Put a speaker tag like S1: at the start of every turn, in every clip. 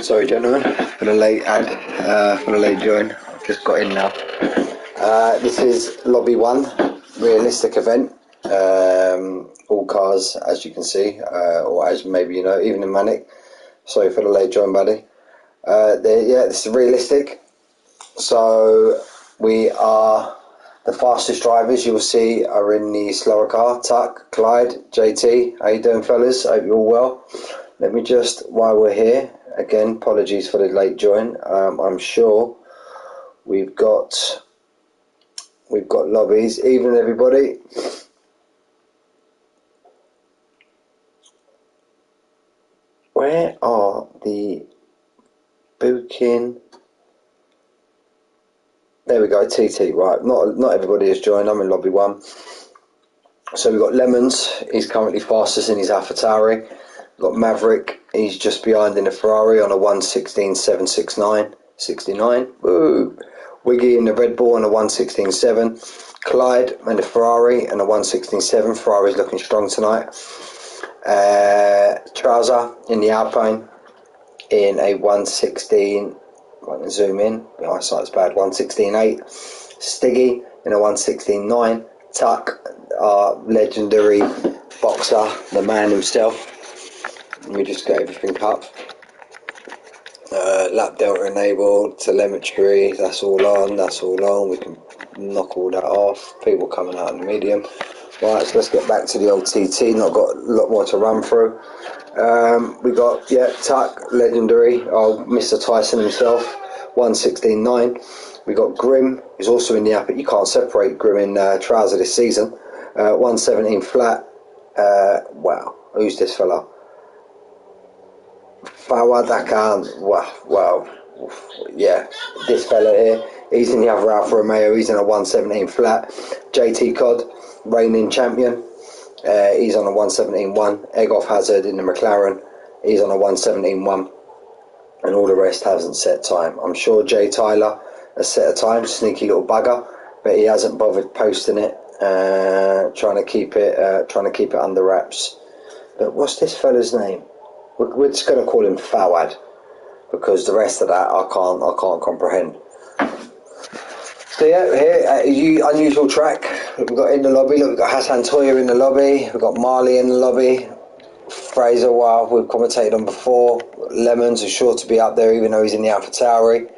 S1: Sorry gentlemen for the late for the late join. I've just got in now. This is lobby 1, realistic event. All cars, as you can see, or as maybe you know, even in Manic. Sorry for the late join, buddy. Yeah, this is realistic. So we are the fastest drivers you will see are in the slower car. Tuck, Clyde, JT, how you doing, fellas? Hope you're all well. Let me just, while we're here, again, apologies for the late join. I'm sure we've got lobbies. Evening, everybody. Where are the booking? There we go, TT. Right, not everybody has joined. I'm in lobby 1. So we've got Lemons. He's currently fastest in his AlphaTauri. We've got Maverick. He's just behind in a Ferrari on a 1:16.769. 69. Woo! Wiggy in the Red Bull on a 1:16.7. Clyde in the Ferrari and a 1:16.7. Ferrari's looking strong tonight. Trouser in the Alpine in a 1:16. I can zoom in. The eyesight's bad. 1:16.8. Stiggy in a 1:16.9. Tuck, our legendary boxer, the man himself. Let me just get everything up. Lap delta enabled, telemetry, that's all on, we can knock all that off. People coming out in the medium. Right, so let's get back to the old TT, not got a lot more to run through. We got, Tuck, legendary, Mr. Tyson himself, 1:16.9. We got Grim, who's also in the app, but you can't separate Grim in Trouser this season, 1:17 flat. Wow, who's this fella? Fawad Akan, wow, yeah, this fella here, he's in the other Alfa Romeo, he's in a 1:17 flat. JT Cod, reigning champion, he's on a 1:17.1. Egg-Off Hazard in the McLaren, he's on a 1:17.1, and all the rest hasn't set time. I'm sure Jay Tyler has set a time, sneaky little bugger, but he hasn't bothered posting it, trying to keep it under wraps. But what's this fella's name? We're just going to call him Fawad, because the rest of that I can't comprehend. So yeah, here unusual track. We've got in the lobby. Look, we've got Hassan Toya in the lobby. We've got Marley in the lobby. Fraser, wow, we've commentated on before. Lemons is sure to be up there, even though he's in the AlphaTauri.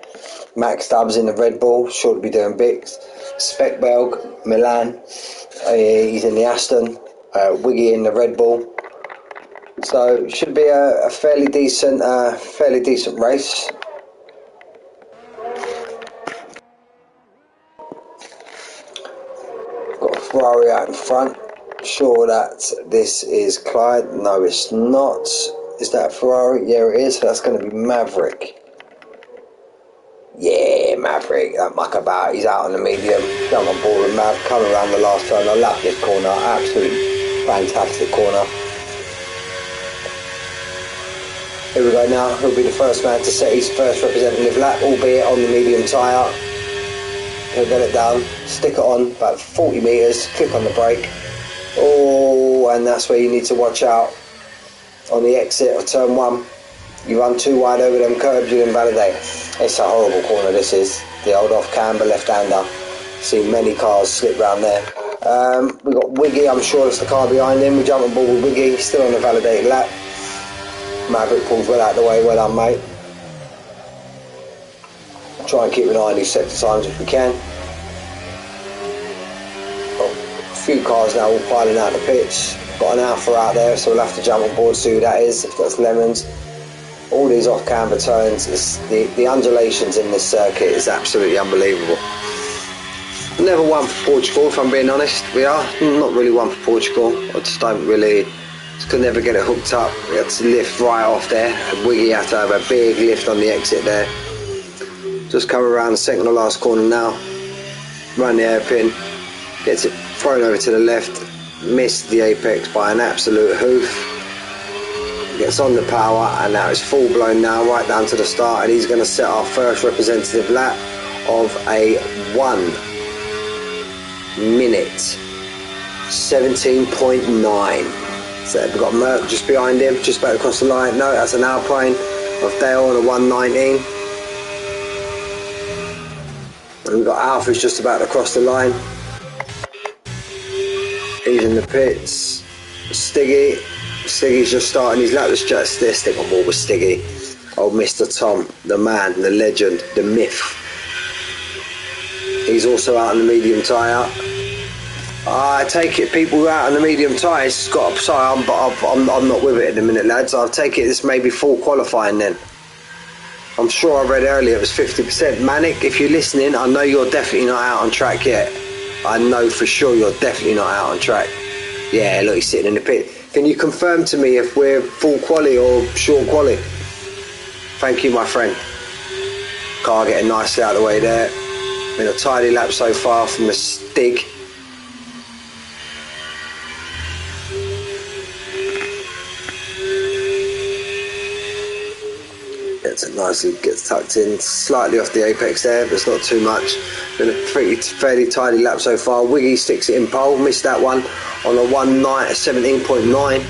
S1: Max Stubbs in the Red Bull, sure to be doing bits. Speckbelg, Milan, he's in the Aston. Wiggy in the Red Bull. So should be a fairly decent race. Got a Ferrari out in front. Sure that this is Clyde. No, it's not. Is that a Ferrari? Yeah, it is. So that's going to be Maverick. Yeah, Maverick. That muck about. He's out on the medium. Jump on board with Mav. Come around the last turn. I love this corner. Absolutely fantastic corner. Here we go now, he'll be the first man to set his first representative lap, albeit on the medium tyre. He'll get it down, stick it on, about 40 metres, click on the brake. Oh, and that's where you need to watch out. On the exit of turn 1, you run too wide over them curbs, you invalidate. It's a horrible corner, this is. The old off-camber left-hander. Seen many cars slip round there. We've got Wiggy, I'm sure it's the car behind him. We jump on board with Wiggy, still on the validated lap. Maverick pulls well out of the way, well done mate. Try and keep an eye on these sector times if we can. Got a few cars now all piling out the pitch. Got an Alpha out there, so we'll have to jump on board, see who that is, if that's Lemons. All these off-camber turns, the undulations in this circuit is absolutely unbelievable. Never won for Portugal, if I'm being honest. We are not really one for Portugal. I just don't really... could never get it hooked up. We had to lift right off there, and Wiggy had to have a big lift on the exit there. Just come around the second to last corner now, run the hairpin, gets it thrown over to the left, missed the apex by an absolute hoof, gets on the power, and now it's full blown now right down to the start, and he's going to set our first representative lap of a 1 minute 17.9. So we've got Merck just behind him, just about to cross the line. No, that's an Alpine of Dale on a 119. And we've got Alpha's just about to cross the line. He's in the pits. Stiggy's just starting his lap. Let's just stick on board with Stiggy. Old Mr. Tom, the man, the legend, the myth. He's also out on the medium tyre. I take it people out on the medium tyres got sorry, I'm not with it in a minute, lads. I'll take it this may be full qualifying then. I'm sure I read earlier it was 50%. Manic, if you're listening, I know you're definitely not out on track yet. I know for sure you're definitely not out on track. Yeah, look, he's sitting in the pit. Can you confirm to me if we're full quali or short quali? Thank you, my friend. Car getting nicely out of the way there. Been a tidy lap so far from the Stig. Gets tucked in slightly off the apex there, but it's not too much. Been a fairly tidy lap so far. Wiggy sticks it in pole, missed that one on a 17.9.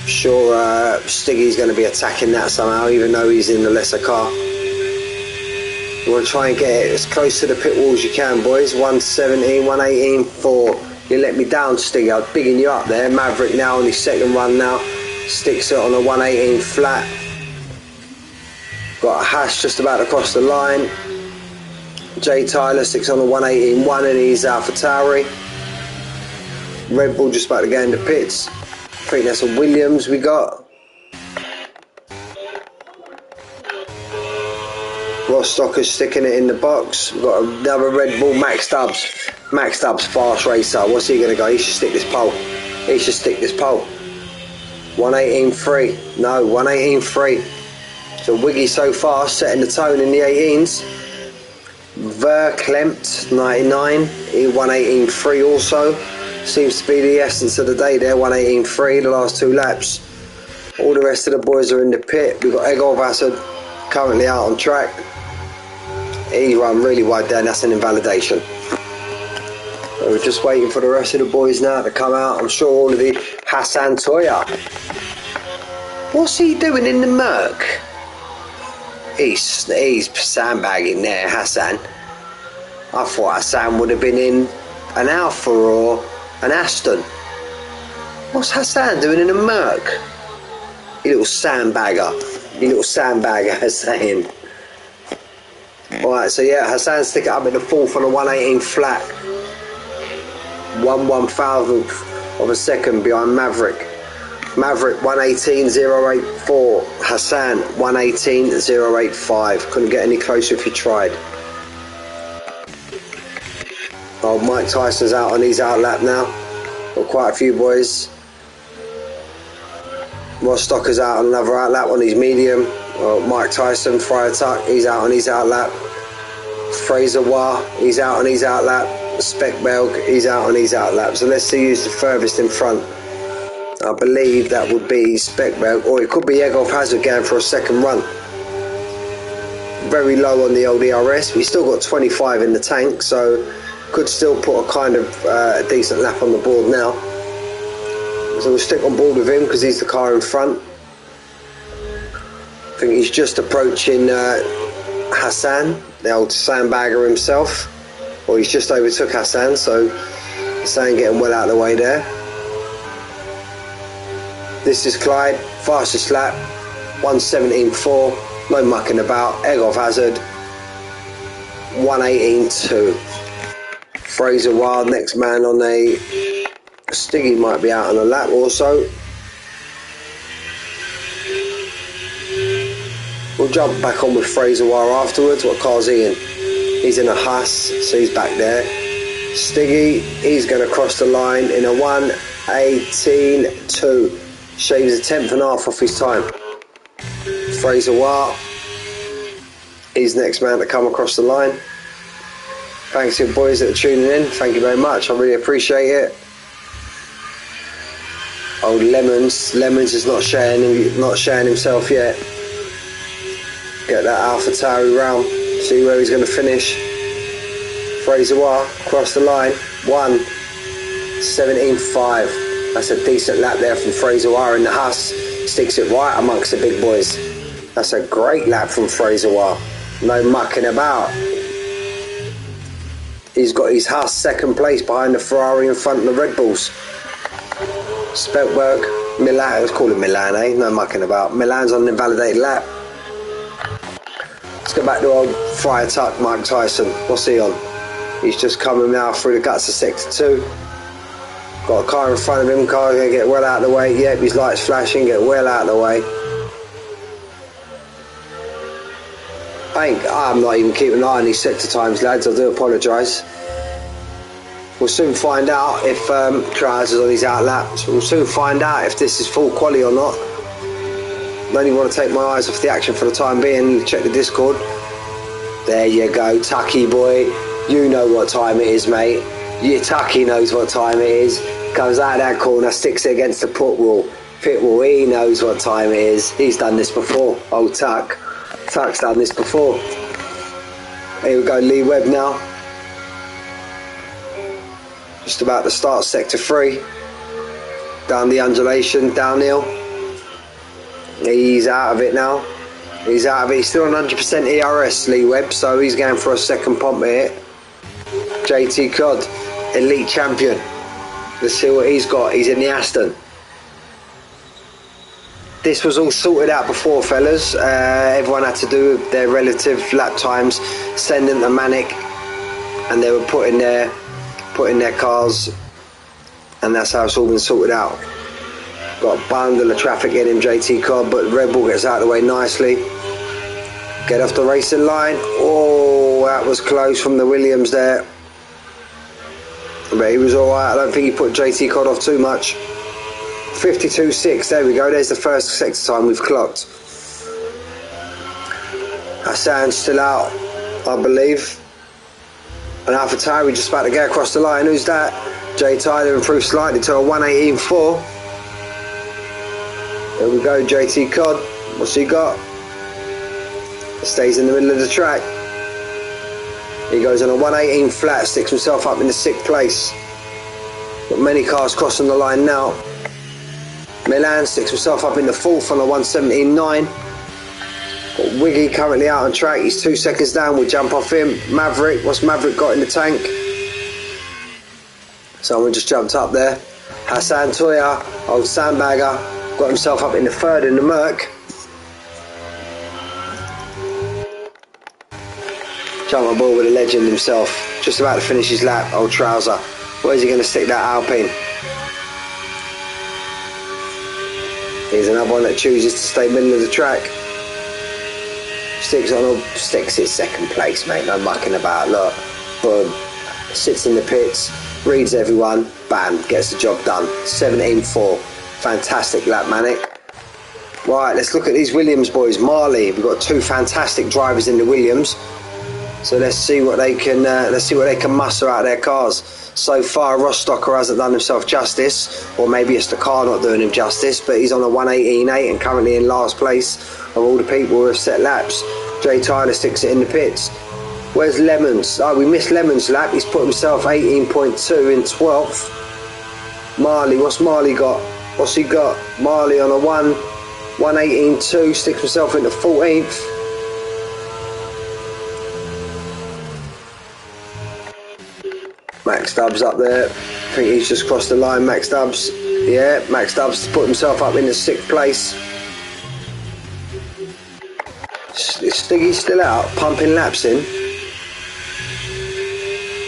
S1: Sure, Stiggy's going to be attacking that somehow, even though he's in the lesser car. You want to try and get it as close to the pit wall as you can, boys. 117, 118, 4. You let me down, Stiggy. I was bigging you up there. Maverick now on his second run now. Sticks it on a 118 flat. Got a Hash just about to cross the line. Jay Tyler sticks on a 118.1 and he's AlphaTauri. Red Bull just about to get in the pits. I think that's a Williams we got. Ross Stocker's sticking it in the box. We've got another Red Bull, Max Stubbs. Max Stubbs, fast racer. What's he going to go? He should stick this pole. He should stick this pole. 118.3. No, 118.3. So Wiggy so far setting the tone in the 18s. Verklempt 99, 118.3 also. Seems to be the essence of the day there, 118.3 the last two laps. All the rest of the boys are in the pit. We've got Egolf Assad currently out on track. He's run really wide down, that's an invalidation. So we're just waiting for the rest of the boys now to come out. I'm sure all of the Hassan Toya. What's he doing in the Merc? He's sandbagging there, Hassan. I thought Hassan would have been in an Alpha or an Aston. What's Hassan doing in a Merc? You little sandbagger. You little sandbagger, Hassan. Alright, so yeah, Hassan stick it up in the fourth on a 118 flat. 1/1000th of a second behind Maverick. Maverick 118.084, Hassan 118.085. Couldn't get any closer if you tried. Oh, Mike Tyson's out on his outlap now. Got quite a few boys. Ross Stocker's out on another outlap on his medium. Well, Mike Tyson, Friar Tuck, he's out on his outlap. Fraser Wah, he's out on his outlap. Speckbelg, he's out on his outlap. So let's see who's the furthest in front. I believe that would be Speckbelg, or it could be Egolf Hazard going for a second run. Very low on the old ERS. We still got 25 in the tank, so could still put a kind of decent lap on the board now. So we'll stick on board with him because he's the car in front. I think he's just approaching Hassan, the old sandbagger himself. Or he's just overtook Hassan, so Hassan getting well out of the way there. This is Clyde, fastest lap, 117.4, no mucking about. Egolf Hazard, 118.2. Fraser Wild, next man on a Stiggy, might be out on a lap also. We'll jump back on with Fraser Wild afterwards. What car's he in? He's in a Haas, so he's back there. Stiggy, he's going to cross the line in a 118.2. Shaves a tenth and a half off his time. Fraser Wah, he's next man to come across the line. Thanks to the boys that are tuning in. Thank you very much. I really appreciate it. Old Lemons is not sharing himself yet. Get that AlphaTauri round. See where he's going to finish. Fraser Wah, across the line. 1:17.5. That's a decent lap there from Fraser Wire in the Huss. Sticks it right amongst the big boys. That's a great lap from Fraser Wire. No mucking about. He's got his Huss second place behind the Ferrari in front of the Red Bulls. Speltberg, Milan, let's call it Milan, eh? No mucking about. Milan's on an invalidated lap. Let's go back to old Friar Tuck, Mike Tyson. What's he on? He's just coming now through the guts of Sector 2. Got a car in front of him, car going to get well out of the way. Yep, his lights flashing, get well out of the way. I'm not even keeping an eye on these sector times, lads, I do apologise. We'll soon find out if Trousers on his out laps. We'll soon find out if this is full quali or not. I only want to take my eyes off the action for the time being. Check the Discord. There you go, Tucky boy. You know what time it is, mate. Your Tucky knows what time it is. Comes out of that corner, sticks it against the pit wall. He knows what time it is. He's done this before. Old Tuck. Tuck's done this before. Here we go, Lee Webb now. Just about to start Sector 3. Down the undulation, downhill. He's out of it now. He's out of it. He's still on 100% ERS, Lee Webb, so he's going for a second pump here. JT Cod, elite champion. Let's see what he's got. He's in the Aston. This was all sorted out before, fellas. Everyone had to do their relative lap times, send them to Manic, and they were putting their cars, and that's how it's all been sorted out. Got a bundle of traffic in him, JT Cobb, but Red Bull gets out of the way nicely. Get off the racing line. Oh, that was close from the Williams there. But he was alright. I don't think he put JT Cobb off too much. 52.6, there we go. There's the first sector time we've clocked. Hassan's still out, I believe. And AlphaTauri just about to get across the line. Who's that? Jay Tyler improved slightly to a 118.4. There we go, JT Cod. What's he got? Stays in the middle of the track. He goes on a 118 flat, sticks himself up in the 6th place. Got many cars crossing the line now. Milan sticks himself up in the 4th on a 117.9. Got Wiggy currently out on track. He's 2 seconds down. We'll jump off him. Maverick. What's Maverick got in the tank? Someone just jumped up there. Hassan Toya, old sandbagger, got himself up in the 3rd in the Merc. Jump on board with a legend himself. Just about to finish his lap. Old Trouser. Where's he going to stick that Alpine? Here's another one that chooses to stay middle of the track. Sticks it 2nd place, mate. No mucking about. Look, boom. Sits in the pits, reads everyone, bam, gets the job done. 17.4. Fantastic lap, Manic. Right, let's look at these Williams boys. Marley, we've got 2 fantastic drivers in the Williams. So let's see what they can muster out of their cars. So far, Rostocker hasn't done himself justice, or maybe it's the car not doing him justice, but he's on a 118.8 and currently in last place of all the people who have set laps. Jay Tyler sticks it in the pits. Where's Lemons? Oh, we missed Lemons' lap. He's put himself 18.2 in 12th. Marley, what's Marley got? What's he got? Marley on a 118.2, sticks himself into 14th. Max Stubbs up there. I think he's just crossed the line, Max Stubbs. Yeah, Max Stubbs put himself up in the 6th place. Stiggy's still out, pumping laps in.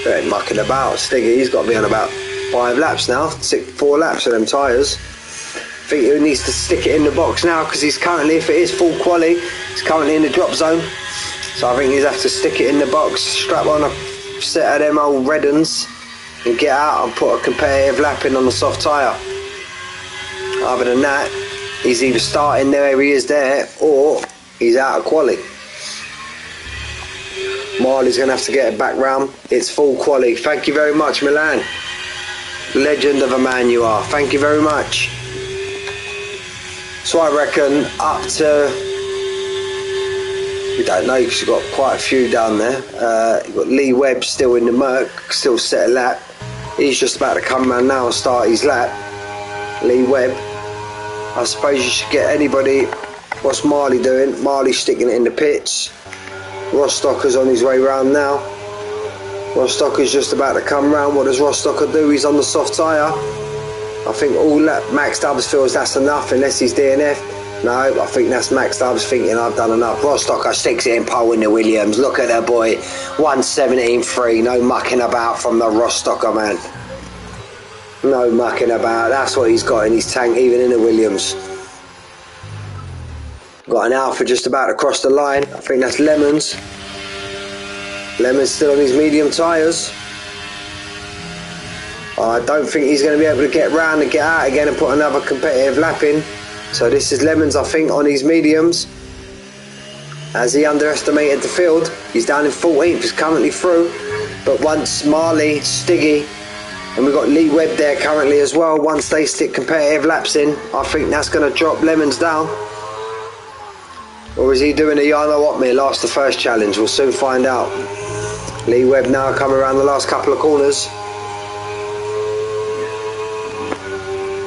S1: They ain't mucking about. Stiggy, he's got to be on about 5 laps now. 4 laps of them tyres. I think he needs to stick it in the box now because he's currently, if it is full quali, he's currently in the drop zone. So I think he's have to stick it in the box, strap on a set of them old red uns and get out and put a competitive lap in on the soft tyre. Other than that, he's either starting there he is there, or he's out of quali. Marley's going to have to get it back round. It's full quali. Thank you very much, Milan. Legend of a man you are. Thank you very much. So I reckon up to, we don't know because you've got quite a few down there. You've got Lee Webb still in the Merc, still set a lap. He's just about to come around now and start his lap. Lee Webb. I suppose you should get anybody. What's Marley doing? Marley's sticking it in the pits. Rostocker's on his way round now. Rostocker's just about to come round. What does Rostocker do? He's on the soft tyre. I think all that Max Stubbs feels that's enough unless he's DNF. No, I think that's Max Stubbs thinking I've done enough. Rostocker sticks it in pole in the Williams. Look at that boy. 1:17.3. No mucking about from the Rostocker man. No mucking about. That's what he's got in his tank, even in the Williams. Got an Alpha just about to cross the line. I think that's Lemons. Lemons still on his medium tyres. I don't think he's going to be able to get round and get out again and put another competitive lap in. So this is Lemons, I think, on his mediums. As he underestimated the field, he's down in 14th, he's currently through. But once Marley, Stiggy, and we've got Lee Webb there currently as well, once they stick competitive laps in, I think that's going to drop Lemons down. Or is he doing a Yano what me last the first challenge? We'll soon find out. Lee Webb now coming around the last couple of corners.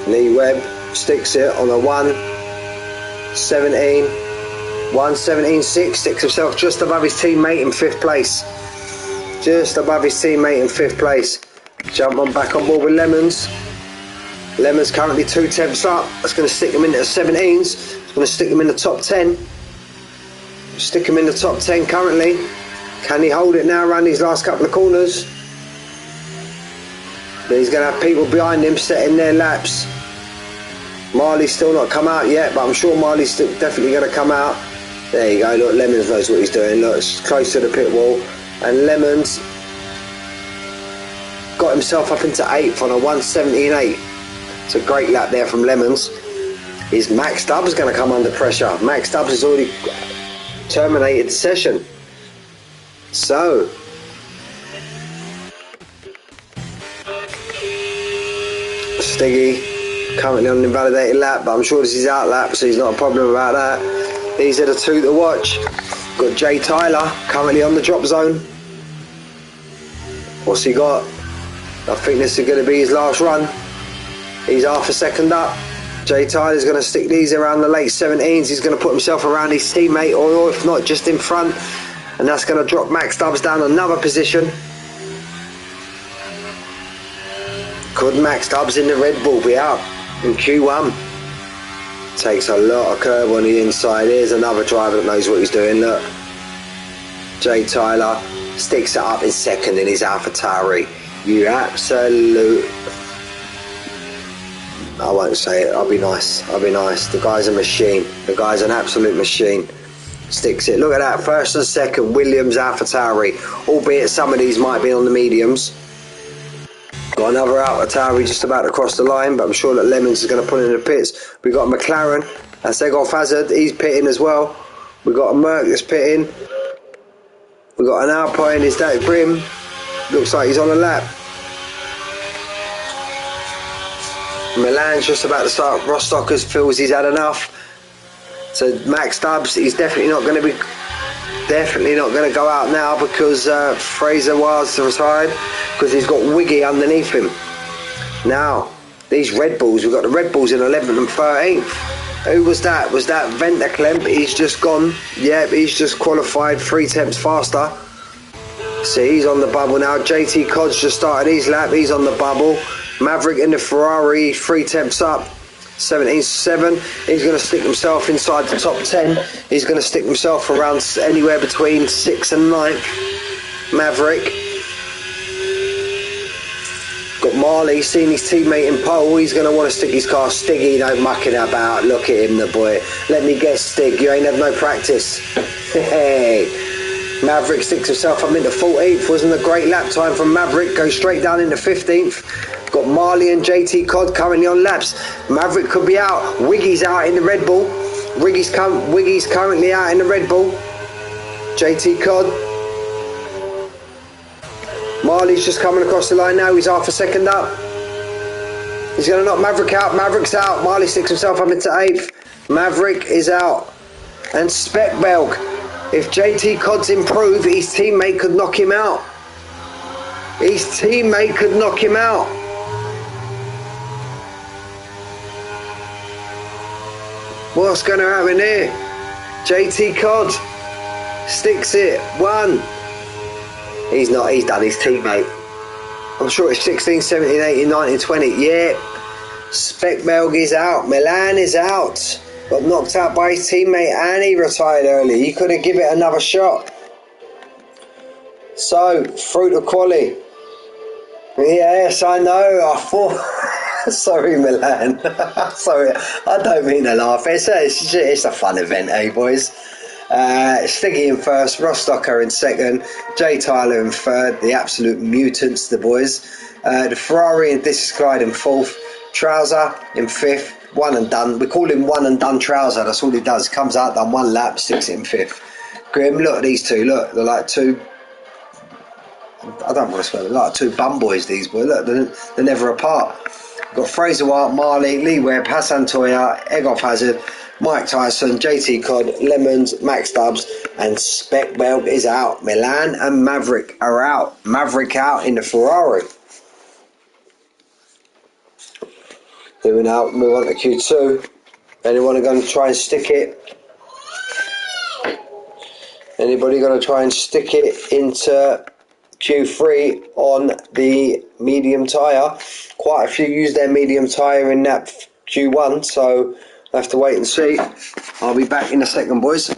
S1: Lee Webb sticks it on a 1:17.6, sticks himself just above his teammate in 5th place. Just above his teammate in 5th place. Jump on back on board with Lemons. Lemons currently 2 tenths up. That's going to stick him into the 17s. It's going to stick him in the top 10. Stick him in the top 10 currently. Can he hold it now around these last couple of corners? But he's going to have people behind him setting their laps. Marley's still not come out yet, but I'm sure Marley's still definitely going to come out. There you go, look, Lemons knows what he's doing. Look, it's close to the pit wall. And Lemons got himself up into 8th on a 1:17.8. It's a great lap there from Lemons. Is Max Stubbs going to come under pressure? Max Stubbs has already terminated the session. So Stiggy currently on an invalidated lap, but I'm sure this is out lap, so he's not a problem about that. These are the 2 to watch. Got Jay Tyler currently on the drop zone. What's he got? I think this is going to be his last run. He's half a second up. Jay Tyler's going to stick these around the late 17s. He's going to put himself around his teammate, or if not, just in front. And that's going to drop Max Stubbs down another position. Could Max Stubbs in the Red Bull be out in Q1? Takes a lot of curb on the inside. Here's another driver that knows what he's doing. Look, Jay Tyler sticks it up in 2nd in his AlphaTauri. You absolute... I won't say it. I'll be nice. I'll be nice. The guy's a machine. The guy's an absolute machine. Sticks it. Look at that. 1st and 2nd, Williams, AlphaTauri. Albeit some of these might be on the mediums. Got another AlphaTauri just about to cross the line, but I'm sure that Lemons is going to put in the pits. We've got a McLaren. That's Egolf Hazard. He's pitting as well. We've got a Merc that's pitting. We've got an Alpine. Is that Grim? Looks like he's on a lap. Milan's just about to start. Rostockers feels he's had enough. So Max Stubbs, he's definitely not going to go out now because Fraser was retired, because he's got Wiggy underneath him. Now these Red Bulls, we've got the Red Bulls in 11th and 13th. Who was that? Was that Venterklemp? He's just gone. Yeah, he's just qualified 3 tenths faster. So he's on the bubble now. JT Cod's just started his lap. He's on the bubble. Maverick in the Ferrari, 3 tenths up. 17.7. He's going to stick himself inside the top 10. He's going to stick himself around anywhere between 6th and 9th. Maverick. Got Marley, seeing his teammate in pole. He's going to want to stick his car. Stiggy, don't mucking about. Look at him, the boy. Let me guess, Stig, you ain't had no practice. Hey. Maverick sticks himself up into 14th. Wasn't a great lap time from Maverick. Goes straight down into 15th. Got Marley and JT Cod currently on laps. Maverick could be out. Wiggy's out in the Red Bull. Wiggy's currently out in the Red Bull. JT Cod. Marley's just coming across the line now. He's half a second up. He's going to knock Maverick out. Maverick's out. Marley sticks himself up into 8th. Maverick is out. And Speckbelg. If JT Cod's improved, his teammate could knock him out. His teammate could knock him out. What's going to happen here? JT Cod sticks it. 1. He's not. He's done his teammate. I'm sure it's 16, 17, 18, 19, 20. Yeah. Speckbelg is out. Milan is out. Got knocked out by his teammate and he retired early. He could have given it another shot. So, through to quali. Yes, I know. I thought... Sorry, Milan. Sorry, I don't mean to laugh. It's a fun event, eh, boys? Stiggy in first, Rostocker in second, Jay Tyler in third, the absolute mutants, the boys. The Ferrari and This Is Clyde in fourth, Trouser in fifth, one and done. We call him one and done Trouser, that's all he does. Comes out, done one lap, sticks it in fifth. Grim, look at these two, look, they're like two... I don't want to swear, they're like two bum boys, these boys. Look, they're never apart. We've got Fraser White, Marley, Lee Webb, Hassan Toya, Egoff Hazard, Mike Tyson, JT Cod, Lemons, Max Stubbs, and Speckbelg is out. Milan and Maverick are out. Maverick out in the Ferrari. Then we now move on to Q2. Anyone going to try and stick it? Anybody going to try and stick it into Q3 on the medium tyre? Quite a few used their medium tyre in that Q1, so I'll have to wait and see. I'll be back in a second, boys.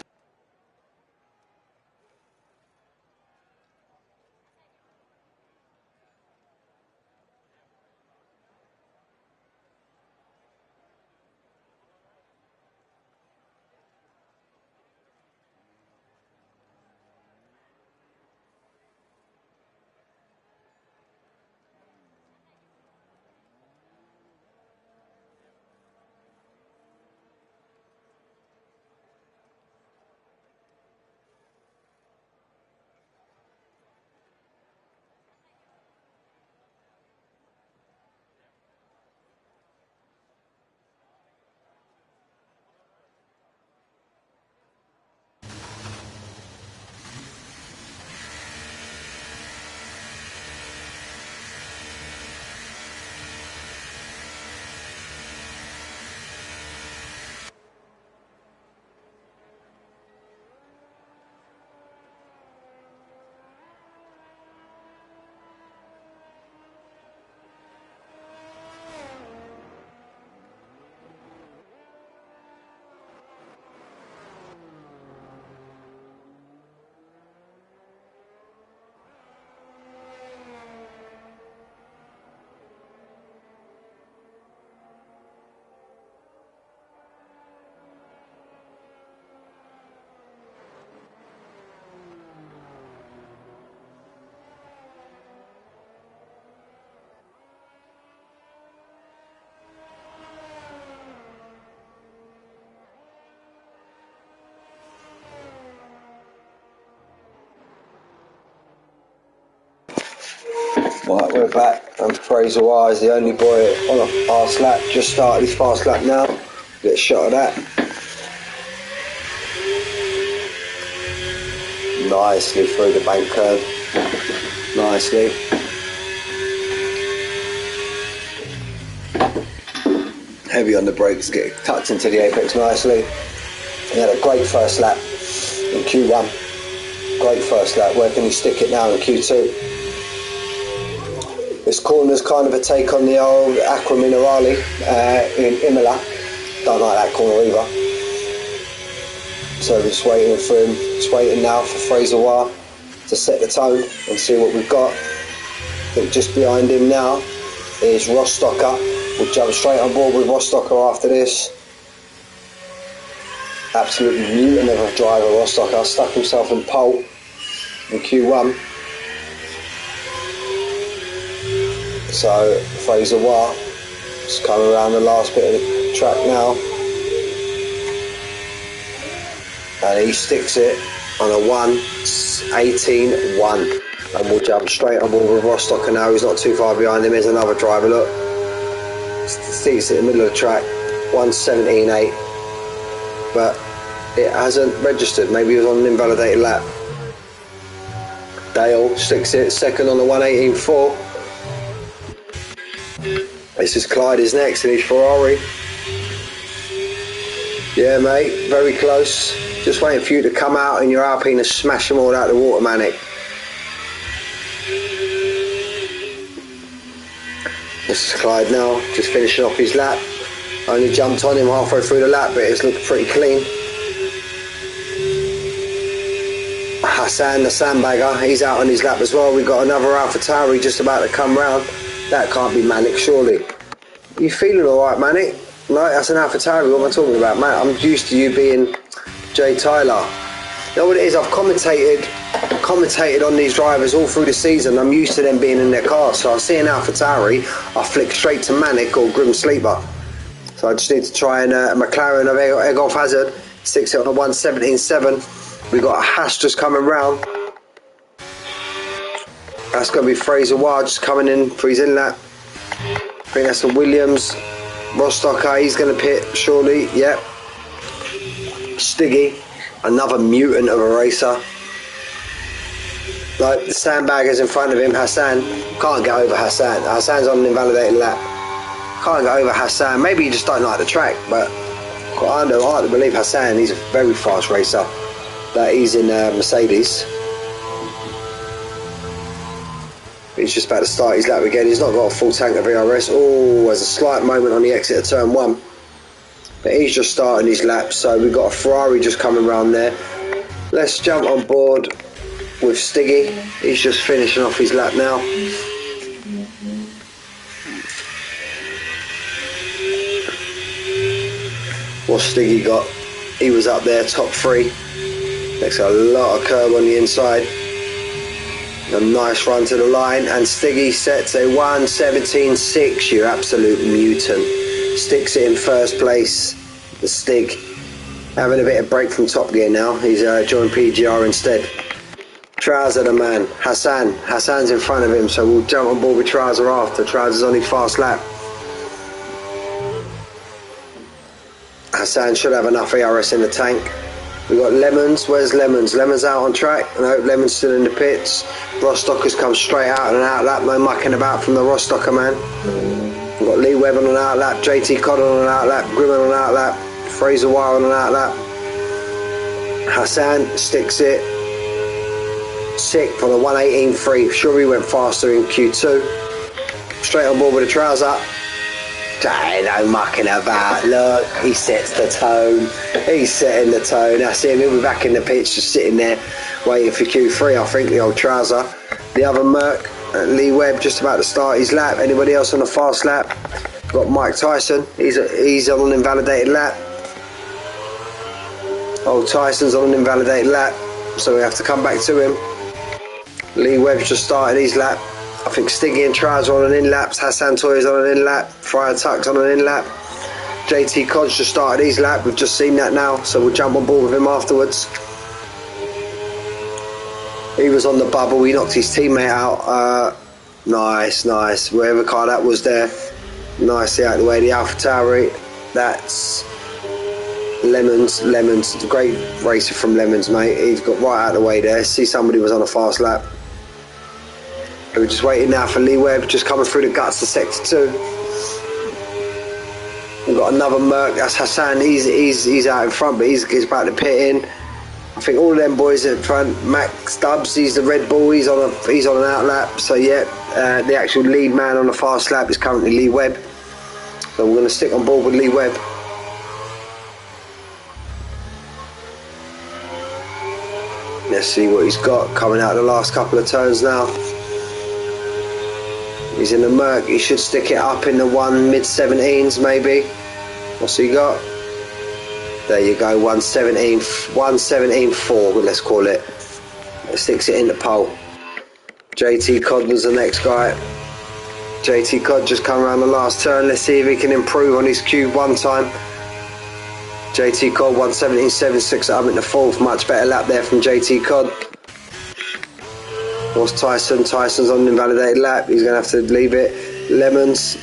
S1: Right, we're back, and Fraser Wire is the only boy on a fast lap. Just started his fast lap now. Get a shot of that. Nicely through the bank curve. Nicely. Heavy on the brakes, get tucked into the apex nicely. He had a great first lap in Q1. Great first lap. Where can you stick it now in Q2? This corner's kind of a take on the old Aqua Minerale in Imola. Don't like that corner either. So we're just waiting for him, just waiting now for Fraser Wire to set the tone and see what we've got. I think just behind him now is Rostocker. We'll jump straight on board with Rostocker after this. Absolutely mutant of a driver, Rostocker. Stuck himself in pole in Q1. So Fraser Wire is coming around the last bit of the track now, and he sticks it on a 1:18.1, and we'll jump straight on board with Rostocker now. He's not too far behind him. There's another driver, look, sticks it in the middle of the track, 1:17.8, but it hasn't registered. Maybe he was on an invalidated lap. Dale sticks it second on the 1:18.4. This is Clyde is next in his Ferrari. Yeah, mate, very close. Just waiting for you to come out and your Alpine and smash them all out the water, Manic. This is Clyde now, just finishing off his lap. Only jumped on him halfway through the lap, but it's looked pretty clean. Hassan, the sandbagger, he's out on his lap as well. We've got another AlphaTauri just about to come round. That can't be Manic, surely. You feeling alright, Manic? No, that's an AlphaTauri, what am I talking about, man? I'm used to you being Jay Tyler. You know what it is, I've commentated on these drivers all through the season. I'm used to them being in their cars, so I see an AlphaTauri, I flick straight to Manic or Grim Sleeper. So I just need to try and McLaren of Egolf Hazard, sticks it on a 1:17.7. We've got a Haas just coming round. That's going to be Fraser Ward just coming in for his in-lap. I think that's the Williams. Rostocker, he's going to pit surely, yep. Stiggy, another mutant of a racer. Like the sandbaggers in front of him, Hassan. Can't get over Hassan. Hassan's on an invalidated lap. Can't get over Hassan. Maybe you just don't like the track, but I know, I hard to believe Hassan, he's a very fast racer. That he's in Mercedes. He's just about to start his lap again. He's not got a full tank of VRS. Oh, there's a slight moment on the exit of turn 1. But he's just starting his lap, so we've got a Ferrari just coming around there. Let's jump on board with Stiggy. He's just finishing off his lap now. What's Stiggy got? He was up there, top 3. Makes a lot of curb on the inside. A nice run to the line, and Stiggy sets a 1:17.6. You absolute mutant. Sticks it in first place. The Stig having a bit of break from Top Gear now. He's joined PGR instead. Trouser the man. Hassan's in front of him, so we'll jump on board with Trouser after. Trouser's on his fast lap. Hassan should have enough ERS in the tank. We've got Lemons. Where's Lemons? Lemons out on track. No, Lemons still in the pits. Rostocker's come straight out on an out lap. No mucking about from the Rostocker man. We've got Lee Webb on an out lap. JT Cod on an out lap. Grimm on an out lap. Fraser Wire on an out lap. Hassan sticks it. Sick for the 1:18.3. Sure, he went faster in Q2. Straight on board with the Trouser. No mucking about. Look, he sets the tone. He's setting the tone. That's him. He'll be back in the pitch, just sitting there waiting for Q3, I think, the old Trouser. The other Merc, Lee Webb, just about to start his lap. Anybody else on a fast lap? Got Mike Tyson. He's on an invalidated lap. Old Tyson's on an invalidated lap, so we have to come back to him. Lee Webb's just started his lap. I think Stiggy and Trouser on an in-lap. Hassan Toy's on an in-lap. Friar Tuck's on an in-lap. JT Cod's just started his lap. We've just seen that now, so we'll jump on board with him afterwards. He was on the bubble. He knocked his teammate out. Nice. Wherever car that was there. Nicely out of the way. The AlphaTauri. That's Lemons. Great racer from Lemons, mate. He's got right out of the way there. See, somebody was on a fast lap. We're just waiting now for Lee Webb, just coming through the guts to sector 2. We've got another Merc, that's Hassan. He's out in front, but he's about to pit in. I think all of them boys in front. Max Stubbs, he's the Red Bull. He's on an out lap. So yeah, the actual lead man on the fast lap is currently Lee Webb. So we're going to stick on board with Lee Webb. Let's see what he's got coming out the last couple of turns now. He's in the Merc. He should stick it up in the mid-17s maybe. What's he got? There you go, 1:17.4, let's call it. It sticks it in the pole. JT Cod was the next guy. JT Cod just come around the last turn. Let's see if he can improve on his Q1 time. JT Cod 1:17.7, sticks it up in the 4th. Much better lap there from JT Cod. What's Tyson? Tyson's on an invalidated lap. He's going to have to leave it. Lemons.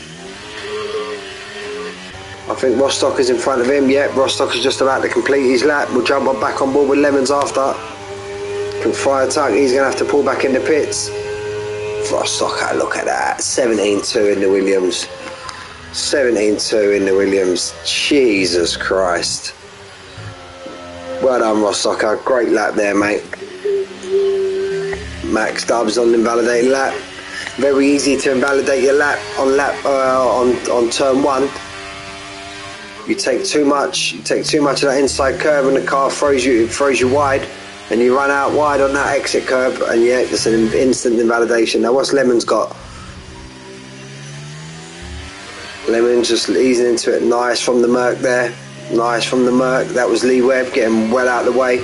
S1: I think Rostocker's in front of him. Yep, Rostocker's just about to complete his lap. We'll jump on back on board with Lemons after. Can Friar Tuck. He's going to have to pull back in the pits. Rostocker, look at that. 17.2 in the Williams. 17.2 in the Williams. Jesus Christ. Well done, Rostocker. Great lap there, mate. Max Stubbs on the invalidated lap. Very easy to invalidate your lap on turn 1. You take too much of that inside curve, and the car throws you wide, and you run out wide on that exit curve, and yeah, it's an instant invalidation. Now, what's Lemon's got? Lemon's just easing into it. Nice from the Merc there. Nice from the Merc. That was Lee Webb getting well out of the way.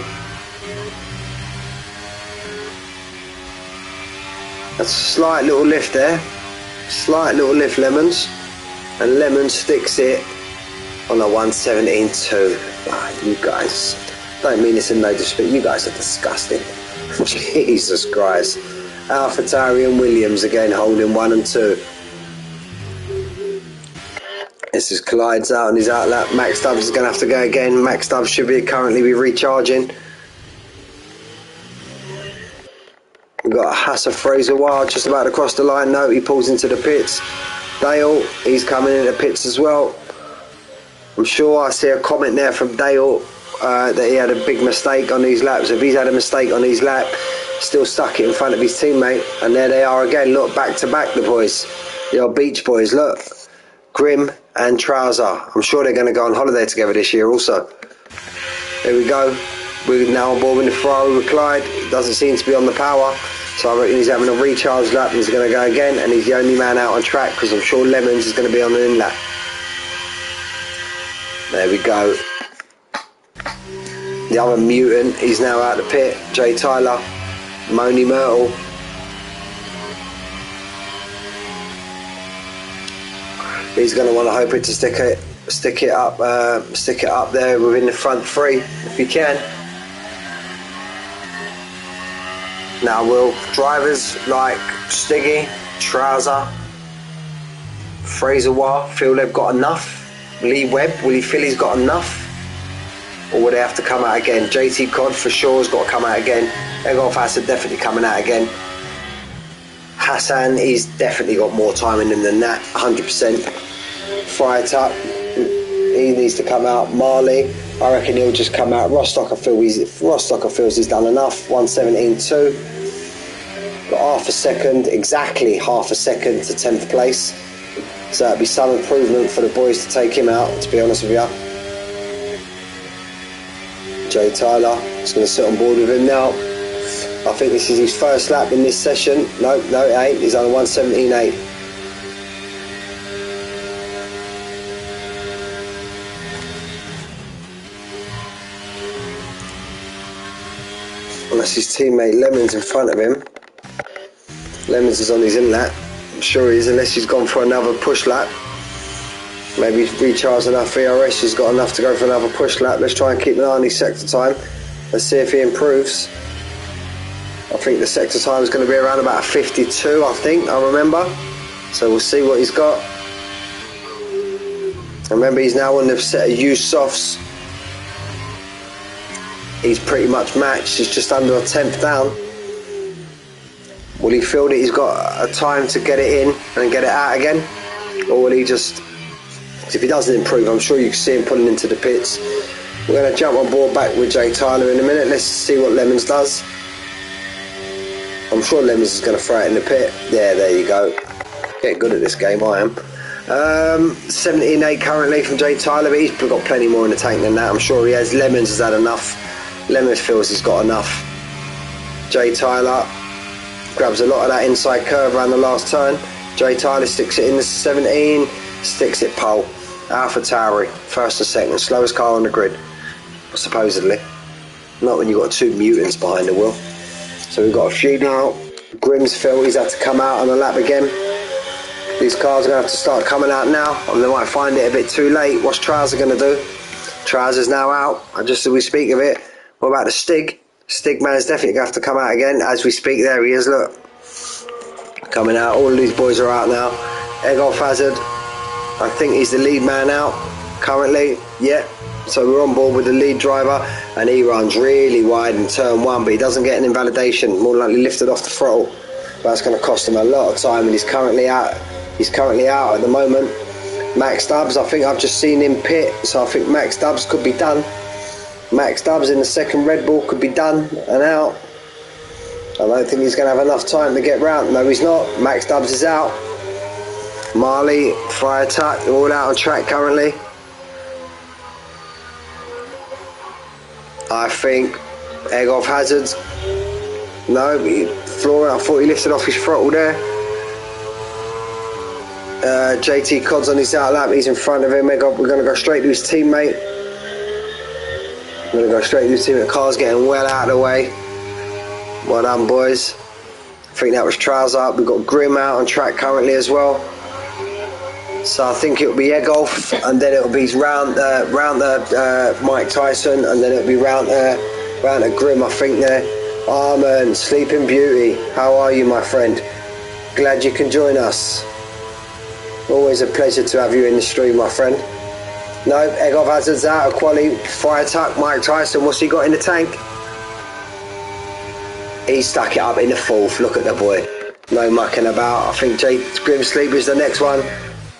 S1: That's a slight little lift there. Slight little lift, Lemons. And Lemons sticks it on a 117.2. Oh, you guys, don't mean this in no disrespect. You guys are disgusting. Jesus Christ. AlphaTauri and Williams again holding 1 and 2. This is Collides out on his outlap. Max Stubbs is going to have to go again. Max Stubbs should currently be recharging. We've got Hassa Fraser Wild just about to cross the line. No, he pulls into the pits. Dale, he's coming into pits as well. I'm sure I see a comment there from Dale that he had a big mistake on these laps. If he's had a mistake on his lap, still stuck it in front of his teammate. And there they are again. Look, back to back, the boys. The old Beach Boys, look. Grim and Trouser. I'm sure they're going to go on holiday together this year also. There we go. We're now on board with the Ferrari with Clyde. It doesn't seem to be on the power. So I reckon he's having a recharge lap and he's going to go again. And he's the only man out on track because I'm sure Lemons is going to be on an in lap. There we go. The other mutant, he's now out of the pit. Jay Tyler. Moni Myrtle. He's going to want to hope it to stick it up there within the front 3 if he can. Now, will drivers like Stiggy, Trouser, Fraser Wah feel they've got enough? Lee Webb, will he feel he's got enough? Or will they have to come out again? JT Cod for sure has got to come out again. Egolf Hassan definitely coming out again. Hassan, he's definitely got more time in him than that, 100%. Freitag, he needs to come out. Marley, I reckon he'll just come out. Rostocker feels he's done enough. 117.2. Got half a second, exactly half a second to 10th place. So that'd be some improvement for the boys to take him out, to be honest with you. Jay Tyler is going to sit on board with him now. I think this is his first lap in this session. No, it ain't. He's on 117.8. Unless his teammate Lemons in front of him. Lemons is on his in lap. I'm sure he is, unless he's gone for another push lap. Maybe he's recharged enough VRS. He's got enough to go for another push lap. Let's try and keep an eye on his sector time. Let's see if he improves. I think the sector time is going to be around about 52, I think, I remember. So we'll see what he's got. Remember, he's now on the set of used softs. He's pretty much matched. He's just under a 10th down. Will he feel that he's got a time to get it in and get it out again? Or will he just... If he doesn't improve, I'm sure you can see him pulling into the pits. We're going to jump on board back with Jay Tyler in a minute. Let's see what Lemons does. I'm sure Lemons is going to throw it in the pit. Yeah, there you go. Getting good at this game, I am. 17.8 currently from Jay Tyler, but he's got plenty more in the tank than that. I'm sure he has. Lemons has had enough. Lemons feels he's got enough. Jay Tyler grabs a lot of that inside curve around the last turn. Jay Tyler sticks it in the 17, sticks it pole. AlphaTauri, first and second, slowest car on the grid, supposedly. Not when you've got 2 mutants behind the wheel. So we've got a few now. Grimm's feel he's had to come out on the lap again. These cars are going to have to start coming out now, and they might find it a bit too late. What's Trouser going to do? Trouser's now out, and just as we speak of it, what about the Stig? Stig man's definitely going to have to come out again. As we speak, there he is, look. Coming out, all of these boys are out now. Egolf Hazard, I think he's the lead man out currently. Yeah, so we're on board with the lead driver, and he runs really wide in turn 1, but he doesn't get an invalidation, more likely lifted off the throttle. That's going to cost him a lot of time, and he's currently out. He's currently out at the moment. Max Stubbs, I think I've just seen him pit, so I think Max Stubbs could be done. Max Dubs in the second Red Bull could be done and out. I don't think he's going to have enough time to get round. No, he's not. Max Dubs is out. Marley, Fire Tuck, they're all out on track currently. I think Egg Off Hazards. No, Flora, I thought he lifted off his throttle there. JT Cod's on his out lap, he's in front of him. We're going to go straight to his teammate. We're going to go straight to his teammate. Car's getting well out of the way. Well done, boys. I think that was Trouser. We've got Grim out on track currently as well. So I think it'll be Egolf, and then it'll be round Mike Tyson, and then it'll be round to Grim, I think there. Arman, Sleeping Beauty, how are you, my friend? Glad you can join us. Always a pleasure to have you in the stream, my friend. No, Egolf Hazard's out of quali. Fire Tuck, Mike Tyson, what's he got in the tank? He stuck it up in the fourth, look at the boy. No mucking about. I think Grim Sleeper's the next one.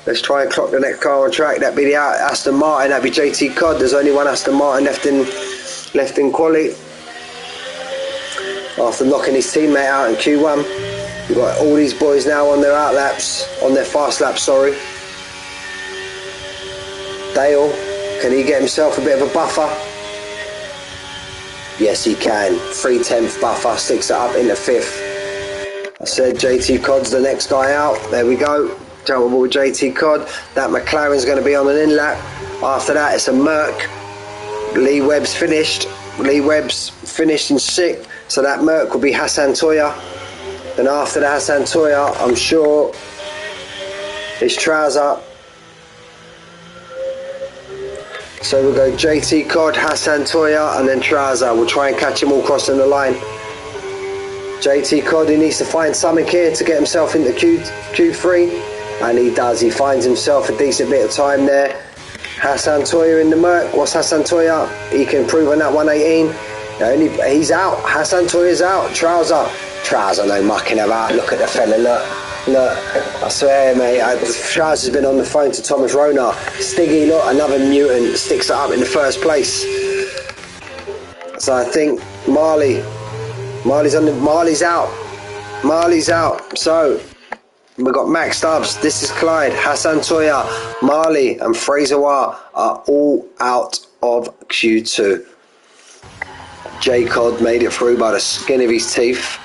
S1: Let's try and clock the next car on track. That'd be the Aston Martin. That'd be JT Cod. There's only one Aston Martin left in quali. After knocking his teammate out in Q1, we've got all these boys now on their out laps, on their fast laps. Sorry. Dale, can he get himself a bit of a buffer? Yes, he can. 3/10 buffer, sticks it up in the fifth. I said JT Cod's the next guy out. There we go. Jumpable with JT Cod. That McLaren's going to be on an in lap. After that, it's a Merc. Lee Webb's finished. Lee Webb's finished in sixth. So that Merc will be Hassan Toya. Then after the Hassan Toya, I'm sure it's Trouser. So we'll go JT Cod, Hassan Toya, and then Trouser. We'll try and catch him all crossing the line. JT Cod, he needs to find something here to get himself into Q3. And he does. He finds himself a decent bit of time there. Hassan Toya in the Merc. What's Hassan Toya? He can improve on that 118. He's out. Hassan Toya's out. Trouser, no mucking about. Look at the fella. Look. I swear, mate. Trouser's been on the phone to Thomas Rona. Stiggy, look, another mutant. Sticks it up in the first place. So I think Marley's out. Marley's out. So we've got Max Stubbs, this is Clyde, Hassan Toya, Marley and Fraser Wah are all out of Q2. J Cod made it through by the skin of his teeth.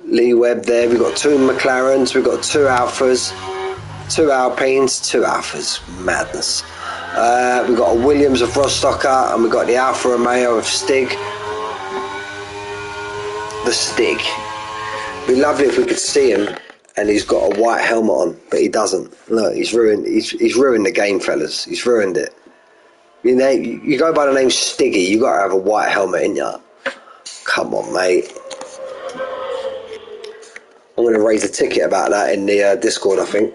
S1: Lee Webb there, we've got two McLarens, we've got two Alphas, two Alpines, two Alphas, madness. We've got a Williams of Rostocker and we've got the Alfa Romeo of Stig. The Stig. It'd be lovely if we could see him. And he's got a white helmet on, but he doesn't. Look, he's ruined the game, fellas. He's ruined it. You go by the name Stiggy, you got to have a white helmet in ya. Come on, mate. I'm going to raise a ticket about that in the Discord, I think.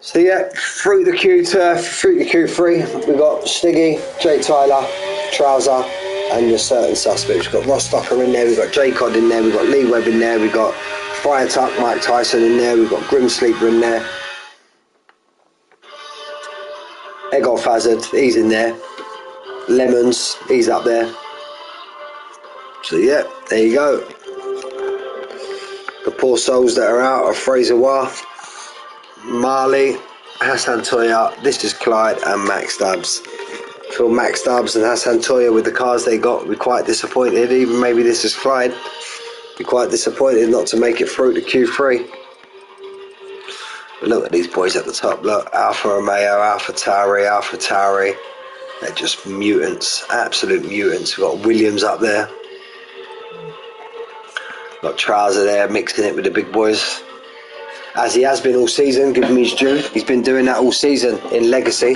S1: So yeah, through the Q3, we've got Stiggy, Jay Tyler, Trouser, and your certain suspects. We've got Rostocker in there, we've got J Cod in there, we've got Lee Webb in there, we've got Fire Tuck, Mike Tyson in there, we've got Grim Sleeper in there. Egolf Hazard, he's in there. Lemons, he's up there. So yeah, there you go. The poor souls that are out are Fraser Wah, Marley, Hassan Toya, this is Clyde and Max Stubbs. I feel Max Stubbs and Hassan Toya with the cars they got will be quite disappointed. Even maybe this is Clyde. Be quite disappointed not to make it through to Q3. But look at these boys at the top. Look, Alfa Romeo, Alfa Tauri. They're just mutants, absolute mutants. We've got Williams up there. Got Trouser there, mixing it with the big boys. As he has been all season, give him his due. He's been doing that all season in Legacy.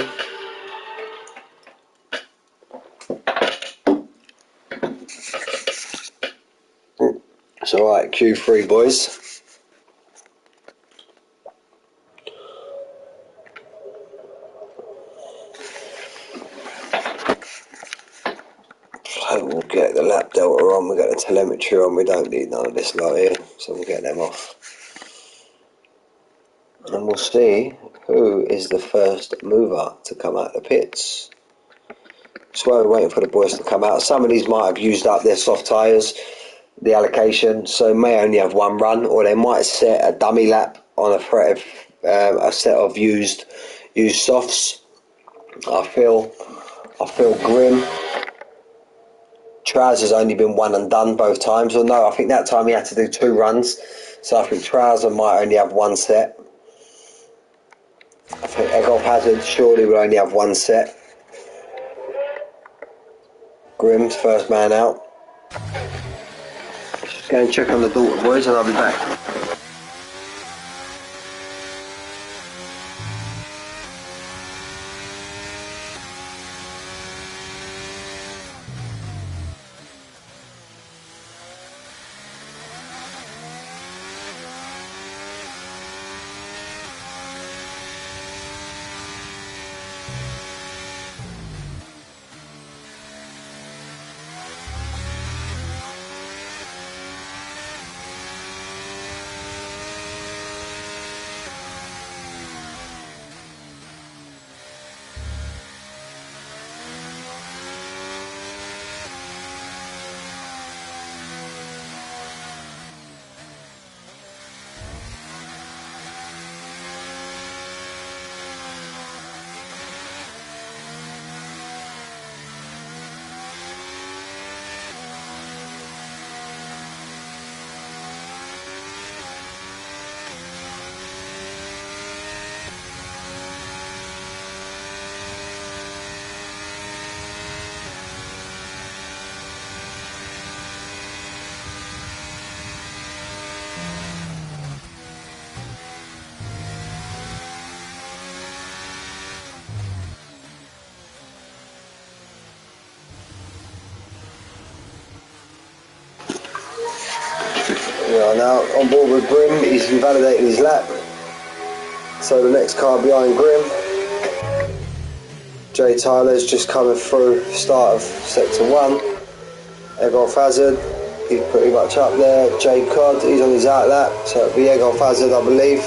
S1: It's alright, Q3 boys. So we'll get the lap delta on, we'll get the telemetry on, we don't need none of this lot here, so we'll get them off. And we'll see who is the first mover to come out the pits. So while we're waiting for the boys to come out, some of these might have used up their soft tyres, the allocation, so may only have one run, or they might set a dummy lap on a set of used softs. I feel grim. Traz has only been one and done both times, or no, I think that time he had to do 2 runs, so I think Trouser might only have 1 set. I think Egolf Hazard surely will only have 1 set. Grimm's first man out. Just go and check on the daughter, boys, and I'll be back. We are now on board with Grim. He's invalidated his lap, so the next car behind Grim, Jay Tyler's just coming through start of sector 1. Egolf Hazard, he's pretty much up there. Jay Codd, he's on his out lap, so it'll be Egolf Hazard, I believe,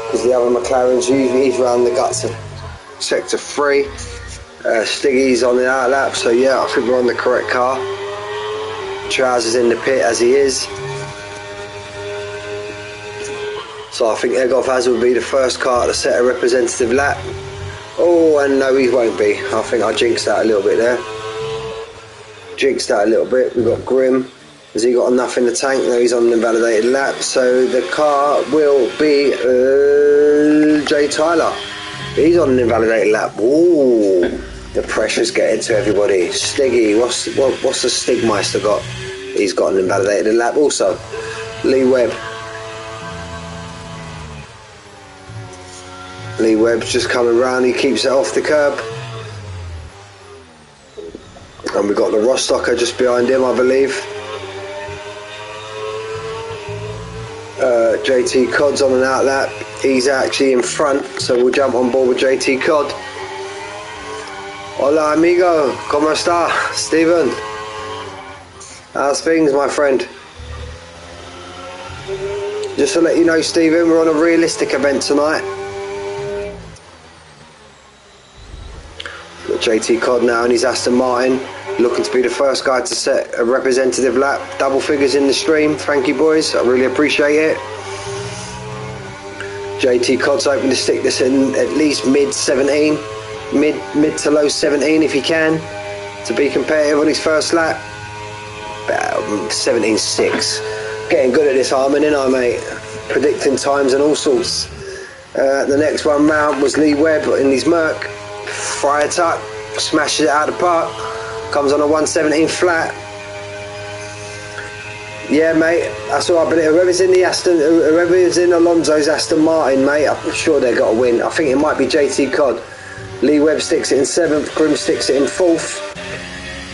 S1: because the other McLaren's he's round the guts of sector 3. Stiggy's on the out lap, so yeah, I think we're on the correct car. Trousers in the pit as he is. So I think Egolf Hazard will be the first car to set a representative lap. Oh, and no, he won't be. I think I jinxed that a little bit there. Jinxed that a little bit. We've got Grim. Has he got enough in the tank? No, he's on an invalidated lap. So the car will be Jay Tyler. He's on an invalidated lap. Ooh, the pressure's getting to everybody. Stiggy, what's the Stigmeister got? He's got an invalidated lap also. Lee Webb. Lee Webb's just coming round, he keeps it off the curb. And we've got the Rostocker just behind him, I believe. JT Codd's on an out lap. He's actually in front, so we'll jump on board with JT Codd. Hola amigo, ¿cómo está, Stephen? How's things, my friend? Just to let you know, Stephen, we're on a realistic event tonight. JT Codd now and his Aston Martin, looking to be the first guy to set a representative lap. Double figures in the stream, thank you boys, I really appreciate it. JT Codd's hoping to stick this in at least mid 17, mid to low 17 if he can, to be competitive on his first lap. 17.6. Getting good at this Harmon, ain't I, mate? Predicting times and all sorts. The next one round was Lee Webb in his Merc. Fire tuck, smashes it out of the park, comes on a 117 flat. Yeah, mate, that's all right. But whoever's in Alonso's Aston Martin, mate, I'm sure they've got to win. I think it might be JT Codd. Lee Webb sticks it in 7th, Grim sticks it in 4th.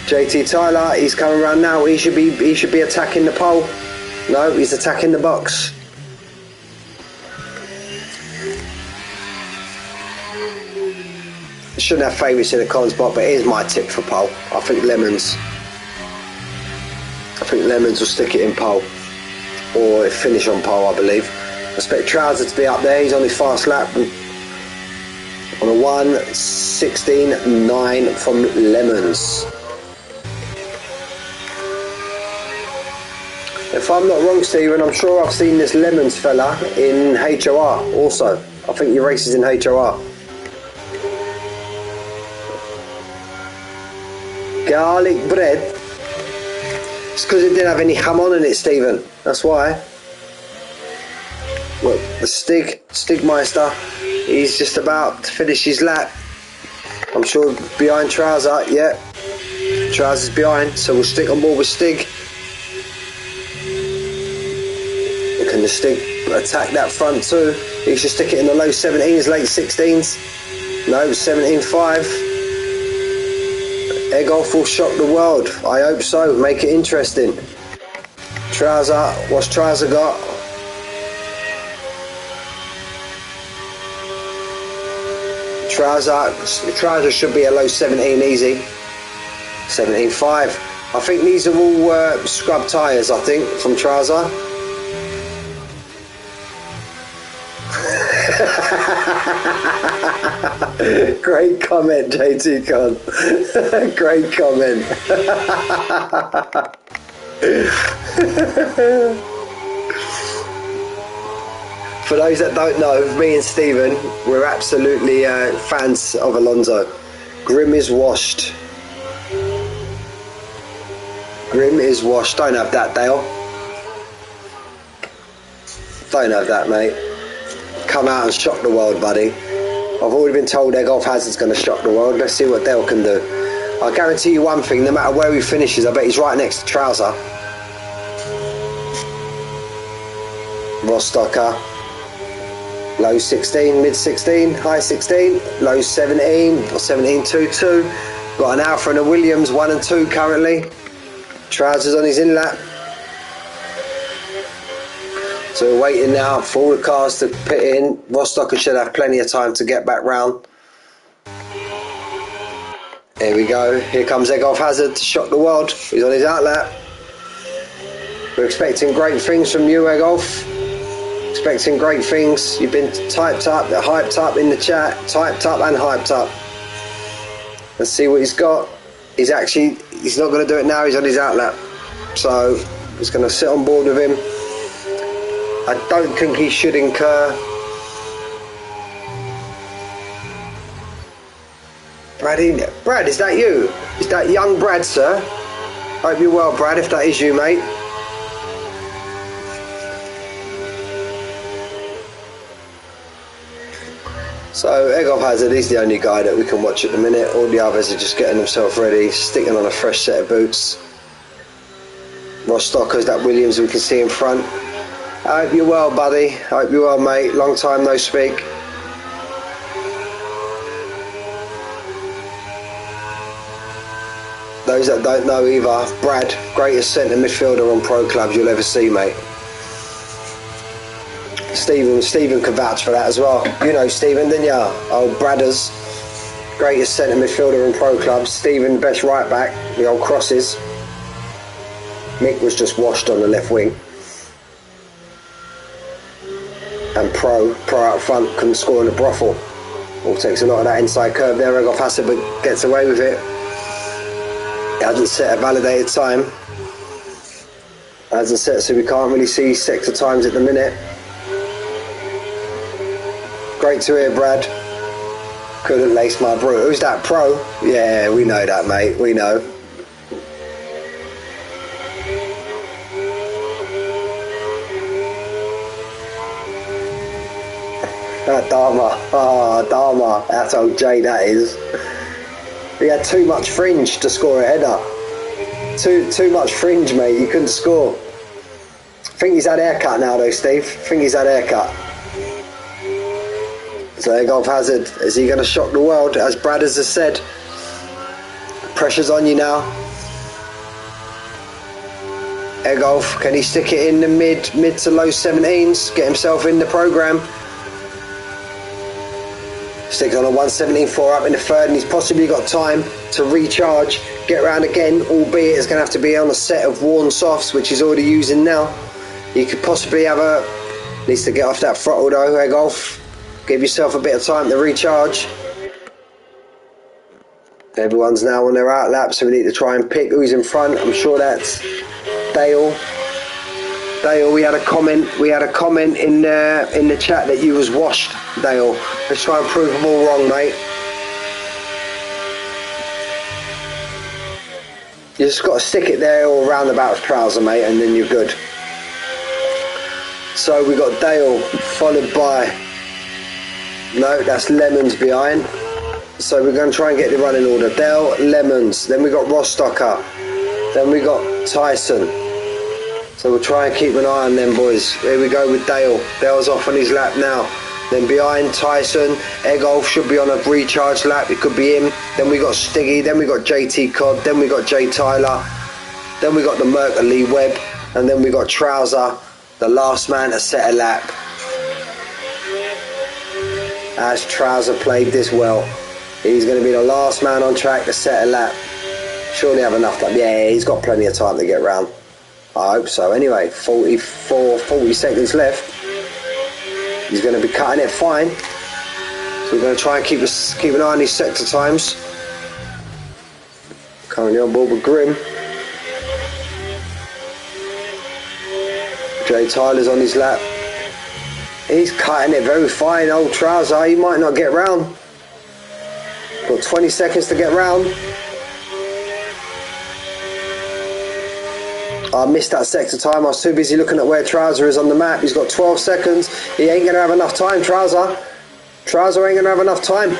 S1: JT Tyler, he's coming around now. He should be attacking the pole. No, he's attacking the box. Shouldn't have favourites in the con spot, but here's my tip for pole. I think Lemons will stick it in pole, or finish on pole, I believe. I expect Trouser to be up there. He's on his fast lap. on a 1:16.9 from Lemons. If I'm not wrong, Stephen, I'm sure I've seen this Lemons fella in HOR also. I think he races in HOR. Garlic bread. It's because it didn't have any ham on in it, Stephen. That's why. Look, the Stigmeister, he's just about to finish his lap. I'm sure behind Trouser, yeah. Trouser's behind, so we'll stick on board with Stig. Can the Stig attack that front too? He should stick it in the low 17s, late 16s. No, 17.5. Egolf will shock the world. I hope so. Make it interesting. Trouser, what's Trouser got? Trouser should be a low 17 easy. 17.5. I think these are all scrub tyres, I think, from Trouser. Great comment, JT Con. Great comment. For those that don't know, me and Stephen, we're absolutely fans of Alonso. Grim is washed. Grim is washed. Don't have that, Dale. Don't have that, mate. Come out and shock the world, buddy. I've already been told Egolf Hazard's going to shock the world. Let's see what Dale can do. I guarantee you one thing, no matter where he finishes, I bet he's right next to Trouser. Rostocker. Low 16, mid 16, high 16, low 17 or 17.22. Got an Alfa and a Williams, 1 and 2 currently. Trousers on his in lap. So we're waiting now for all the cars to pit in. Rostocker should have plenty of time to get back round. Here we go. Here comes Egolf Hazard to shock the world. He's on his out lap. We're expecting great things from you, Egolf. Expecting great things. You've been hyped up in the chat. Typed up and hyped up. Let's see what he's got. He's not going to do it now. He's on his out lap. So he's going to sit on board with him. I don't think he should incur. Brad, is that you? Is that young Brad, sir? Hope you're well, Brad, if that is you, mate. So Egolf Hazard, he's the only guy that we can watch at the minute. All the others are just getting themselves ready, sticking on a fresh set of boots. Rostocker's that Williams we can see in front. I hope you're well, buddy. I hope you're well, mate. Long time no speak. Those that don't know either, Brad, greatest centre midfielder on pro clubs you'll ever see, mate. Stephen can vouch for that as well. You know Stephen, didn't ya? Old Bradders, greatest centre midfielder in pro clubs. Stephen, best right back, the old crosses. Mick was just washed on the left wing. And Pro up front couldn't score in the brothel. All takes a lot of that inside curve there. Egolf Hazard but gets away with it. He hasn't set a validated time. Hasn't set, so we can't really see sector times at the minute. Great to hear, Brad. Couldn't lace my bro. Who's that, Pro? Yeah, we know that, mate. We know. Dharma. Dharma. That's old Jay, that is. He had too much fringe to score a header. Too much fringe, mate. You couldn't score. I think he's had a haircut now, though, Steve. I think he's had a haircut. So Egolf Hazard, is he going to shock the world? As Brad has said, pressure's on you now. Egolf, can he stick it in the mid to low 17s? Get himself in the programme. Sticks on a 1:17.4 up in the third, and he's possibly got time to recharge, get round again, albeit it's going to have to be on a set of worn softs, which he's already using now. You could possibly have needs to get off that throttle though, Egolf. Give yourself a bit of time to recharge. Everyone's now on their out lap, so we need to try and pick who's in front. I'm sure that's Dale. Dale, we had a comment in the chat that you was washed, Dale. Let's try and prove them all wrong, mate. You just got to stick it there or roundabout trouser, mate, and then you're good. So we got Dale followed by, no, that's Lemons behind. So we're going to try and get the running order. Dale, Lemons, then we got Rostocker, then we got Tyson. So we'll try and keep an eye on them boys. Here we go with Dale. Dale's off on his lap now. Then behind Tyson, Egolf should be on a recharge lap. It could be him. Then we got Stiggy. Then we got JT Codd. Then we got Jay Tyler. Then we got the Merc Lee Webb. And then we got Trouser, the last man to set a lap. As Trouser played this well, he's going to be the last man on track to set a lap. Surely have enough time. Yeah, he's got plenty of time to get round. I hope so. Anyway, 40 seconds left. He's going to be cutting it fine. So we're going to try and keep an eye on these sector times. Currently on board with Grim. Jay Tyler's on his lap. He's cutting it very fine. Old Trouser, he might not get round. Got 20 seconds to get round. I missed that sector time. I was too busy looking at where Trouser is on the map. He's got 12 seconds. He ain't going to have enough time, Trouser. Trouser ain't going to have enough time.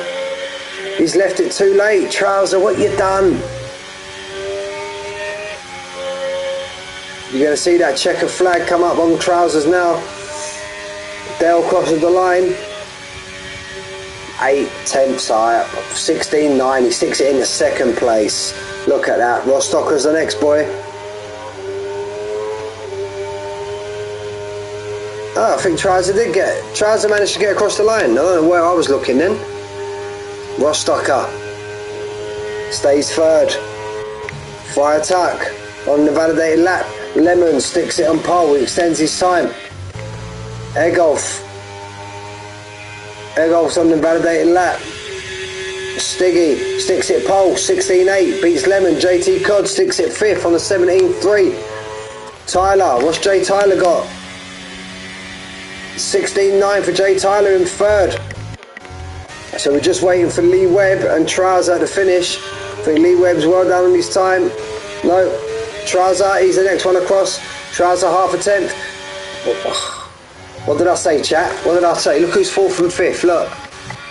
S1: He's left it too late. Trouser, what you done? You're going to see that checker flag come up on Trousers now. Dale crosses the line. 8 tenths higher. 16.9. He sticks it in the second place. Look at that. Rostocker's the next boy. Oh, I think Trouser managed to get across the line. I don't know where I was looking then. Rostocker stays third. Fire Tuck on the validated lap. Lemon sticks it on pole. He extends his time. Egolf's on the validated lap. Stiggy sticks it pole. 16.8 beats Lemon. JT Codd sticks it fifth on the 17.3. Tyler, what's Jay Tyler got? 16.9 for Jay Tyler in third. So we're just waiting for Lee Webb and Trouser to finish. I think Lee Webb's well done on his time. No, Trouser, he's the next one across. Trouser half a tenth. What did I say, chat? What did I say? Look who's fourth and fifth. Look,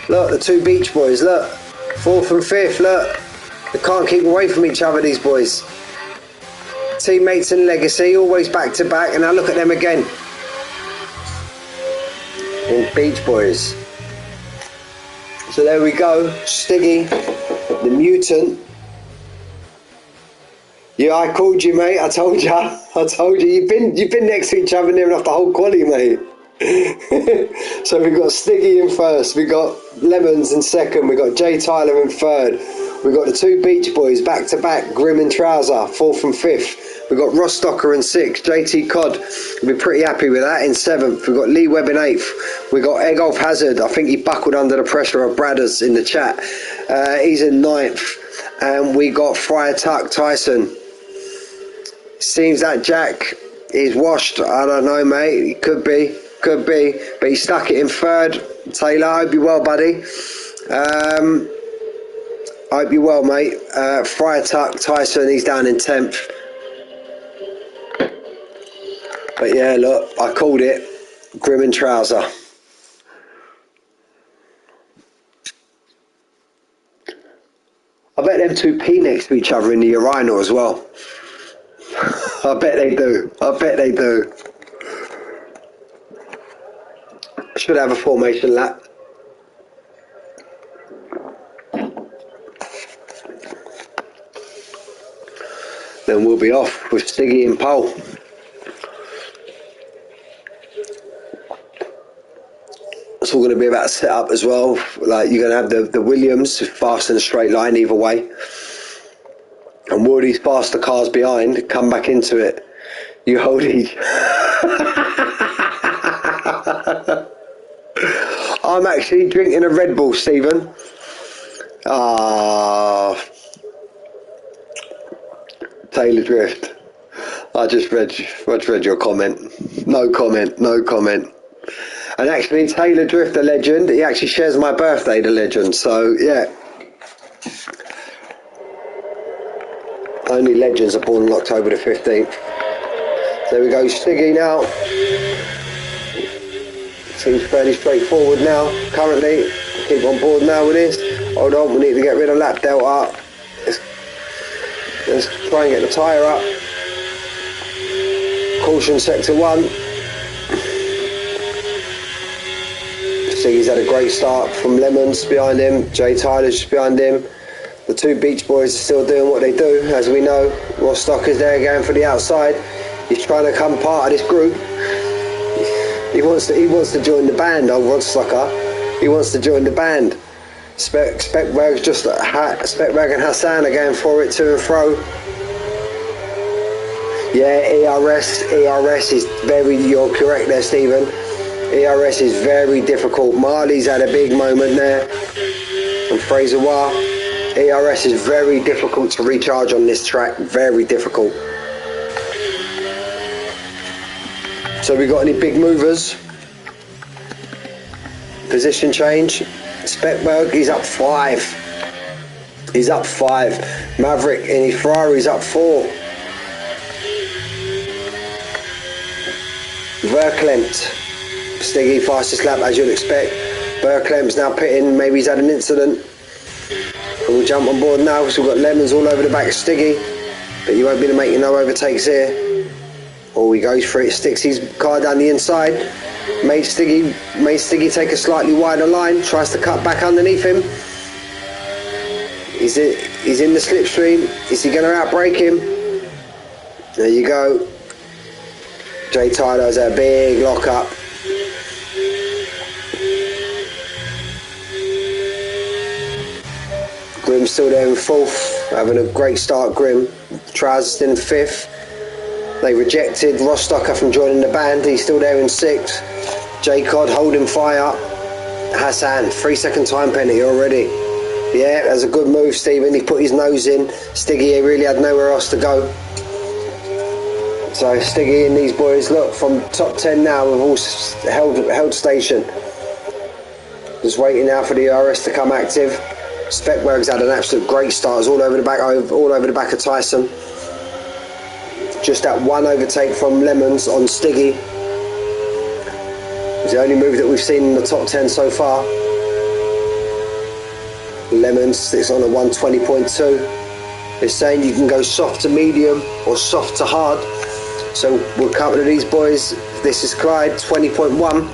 S1: the two Beach Boys. Look, fourth and fifth. Look, they can't keep away from each other, these boys. Teammates and legacy, always back to back. And now look at them again. In Beach Boys. So there we go. Stiggy, the mutant. Yeah, I called you, mate. I told you. You've been next to each other near enough the whole quali, mate. So we've got Stiggy in first. We got Lemons in second. We got Jay Tyler in third. We got the two Beach Boys back to back. Grim and Trouser, fourth and fifth. We've got Rostocker in sixth. JT Codd, we'll be pretty happy with that, in seventh. We've got Lee Webb in eighth. We've got Egolf Hazard. I think he buckled under the pressure of Bradders in the chat. He's in ninth. And we got Friar Tuck Tyson. Seems that Jack is washed. I don't know, mate. He could be. But he stuck it in third. Taylor, I hope you're well, buddy. I hope you're well, mate. Friar Tuck Tyson, he's down in 10th. But yeah, look, I called it. Grim and Trouser. I bet them two pee next to each other in the urinal as well. I bet they do. Should have a formation lap. Then we'll be off with Stiggy and pole. It's all going to be about setup as well. Like, you're going to have the Williams fast in a straight line either way. And Woody's faster cars behind come back into it. You hold each. I'm actually drinking a Red Bull, Stephen. Taylor Drift. I just read your comment. No comment. And actually, Taylor Drift, the legend, he actually shares my birthday, the legend. So, yeah. Only legends are born on October the 15th. There we go, Stiggy now. Seems fairly straightforward now, currently. Keep on board now with this. Hold on, we need to get rid of lap delta. Let's try and get the tyre up. Caution sector 1. Stiggy's had a great start from Lemons behind him. Jay Tyler's just behind him. The two Beach Boys are still doing what they do, as we know. Ross Stocker's there going for the outside. He's trying to become part of this group. He wants to join the band, old Rod Stocker. He wants to join the band. Speckberg's just Speckberg and Hassan are going for it to and fro. Yeah, ERS is very, you're correct there, Stephen. ERS is very difficult. Marley's had a big moment there. And Fraser Wah. ERS is very difficult to recharge on this track. Very difficult. So we got any big movers? Position change. Speckberg, he's up 5. He's up 5. Maverick in his Ferrari's up 4. Verklempt. Stiggy fastest lap as you'd expect. Verklempt's now pitting. Maybe he's had an incident. We'll jump on board now because we've got Lemons all over the back of Stiggy. But you won't be making no overtakes here. Oh, he goes for it, sticks his car down the inside. Made Stiggy take a slightly wider line, tries to cut back underneath him. He's in the slipstream. Is he going to outbrake him? There you go. Jay Tyler's a big lock up. Grim's still there in 4th, having a great start, Grim. Trousers in 5th. They rejected Ross Stocker from joining the band. He's still there in 6th. J Cod holding fire. Hassan, 3-second time penalty already. Yeah, that's a good move, Stephen. He put his nose in. Stiggy really had nowhere else to go. So Stiggy and these boys, look, from top 10 now, we've all held station. Just waiting now for the RS to come active. Speckberg's had an absolute great start. It's all over the back of Tyson. Just that one overtake from Lemons on Stiggy. It's the only move that we've seen in the top 10 so far. Lemons sits on a 120.2. It's saying you can go soft to medium or soft to hard. So we'll couple of these boys. This is Clyde, 20.1.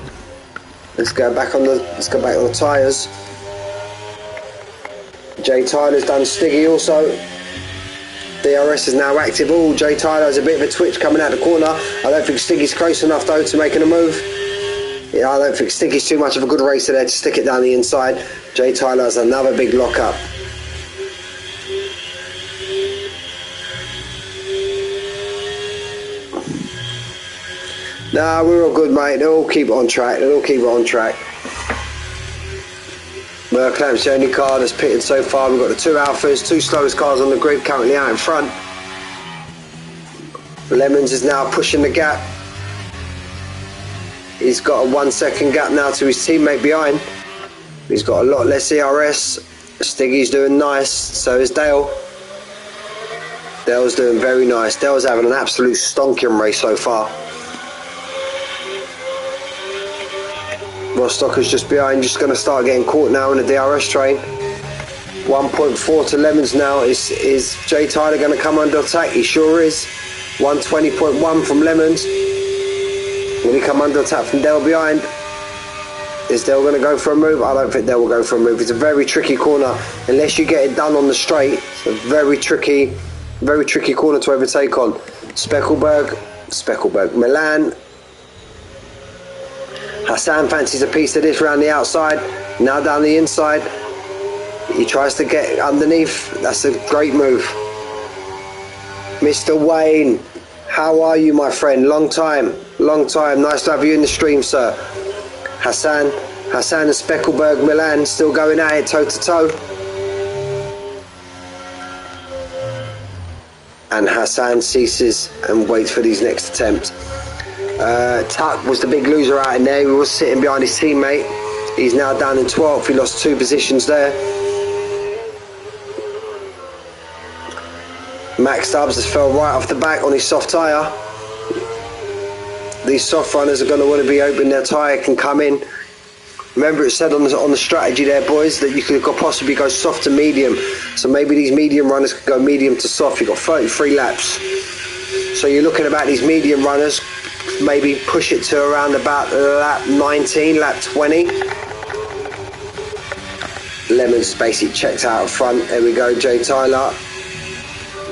S1: Let's go back on the tyres. Jay Tyler's done Stiggy also. DRS is now active. Oh, Jay Tyler has a bit of a twitch coming out the corner. I don't think Stiggy's close enough though to making a move. Yeah, I don't think Stiggy's too much of a good racer there to stick it down the inside. Jay Tyler has another big lock up. Nah, we're all good, mate. They'll all keep it on track. Verklempt's the only car that's pitted so far. We've got the 2 Alphas, 2 slowest cars on the grid currently out in front. Lemons is now pushing the gap. He's got a 1 second gap now to his teammate behind. He's got a lot less ERS. Stiggy's doing nice, so is Dale. Dale's doing very nice. Dale's having an absolute stonking race so far. Ross Stocker's just behind, just going to start getting caught now in the DRS train. 1.4 to Lemons now. Is Jay Tyler going to come under attack? He sure is. 120.1 from Lemons. Will he come under attack from Dale behind? Is Dale going to go for a move? I don't think Dale will go for a move. It's a very tricky corner. Unless you get it done on the straight, it's a very tricky corner to overtake on. Speckberg, Milan. Hassan fancies a piece of this around the outside, now down the inside. He tries to get underneath. That's a great move. Mr. Wayne, how are you, my friend? Long time. Nice to have you in the stream, sir. Hassan and Speckberg Milan still going at it toe to toe. and Hassan ceases and waits for his next attempt. Tuck was the big loser out in there. He was sitting behind his teammate. He's now down in 12th. He lost 2 positions there. Max Stubbs has fell right off the back on his soft tyre. These soft runners are going to want to be open. Their tyre can come in. Remember, it said on the strategy there, boys, that you could possibly go soft to medium. So maybe these medium runners could go medium to soft. You've got 33 laps. So you're looking about these medium runners, maybe push it to around about lap 19, lap 20. Lemon's basically checked out up front. There we go, Jay Tyler.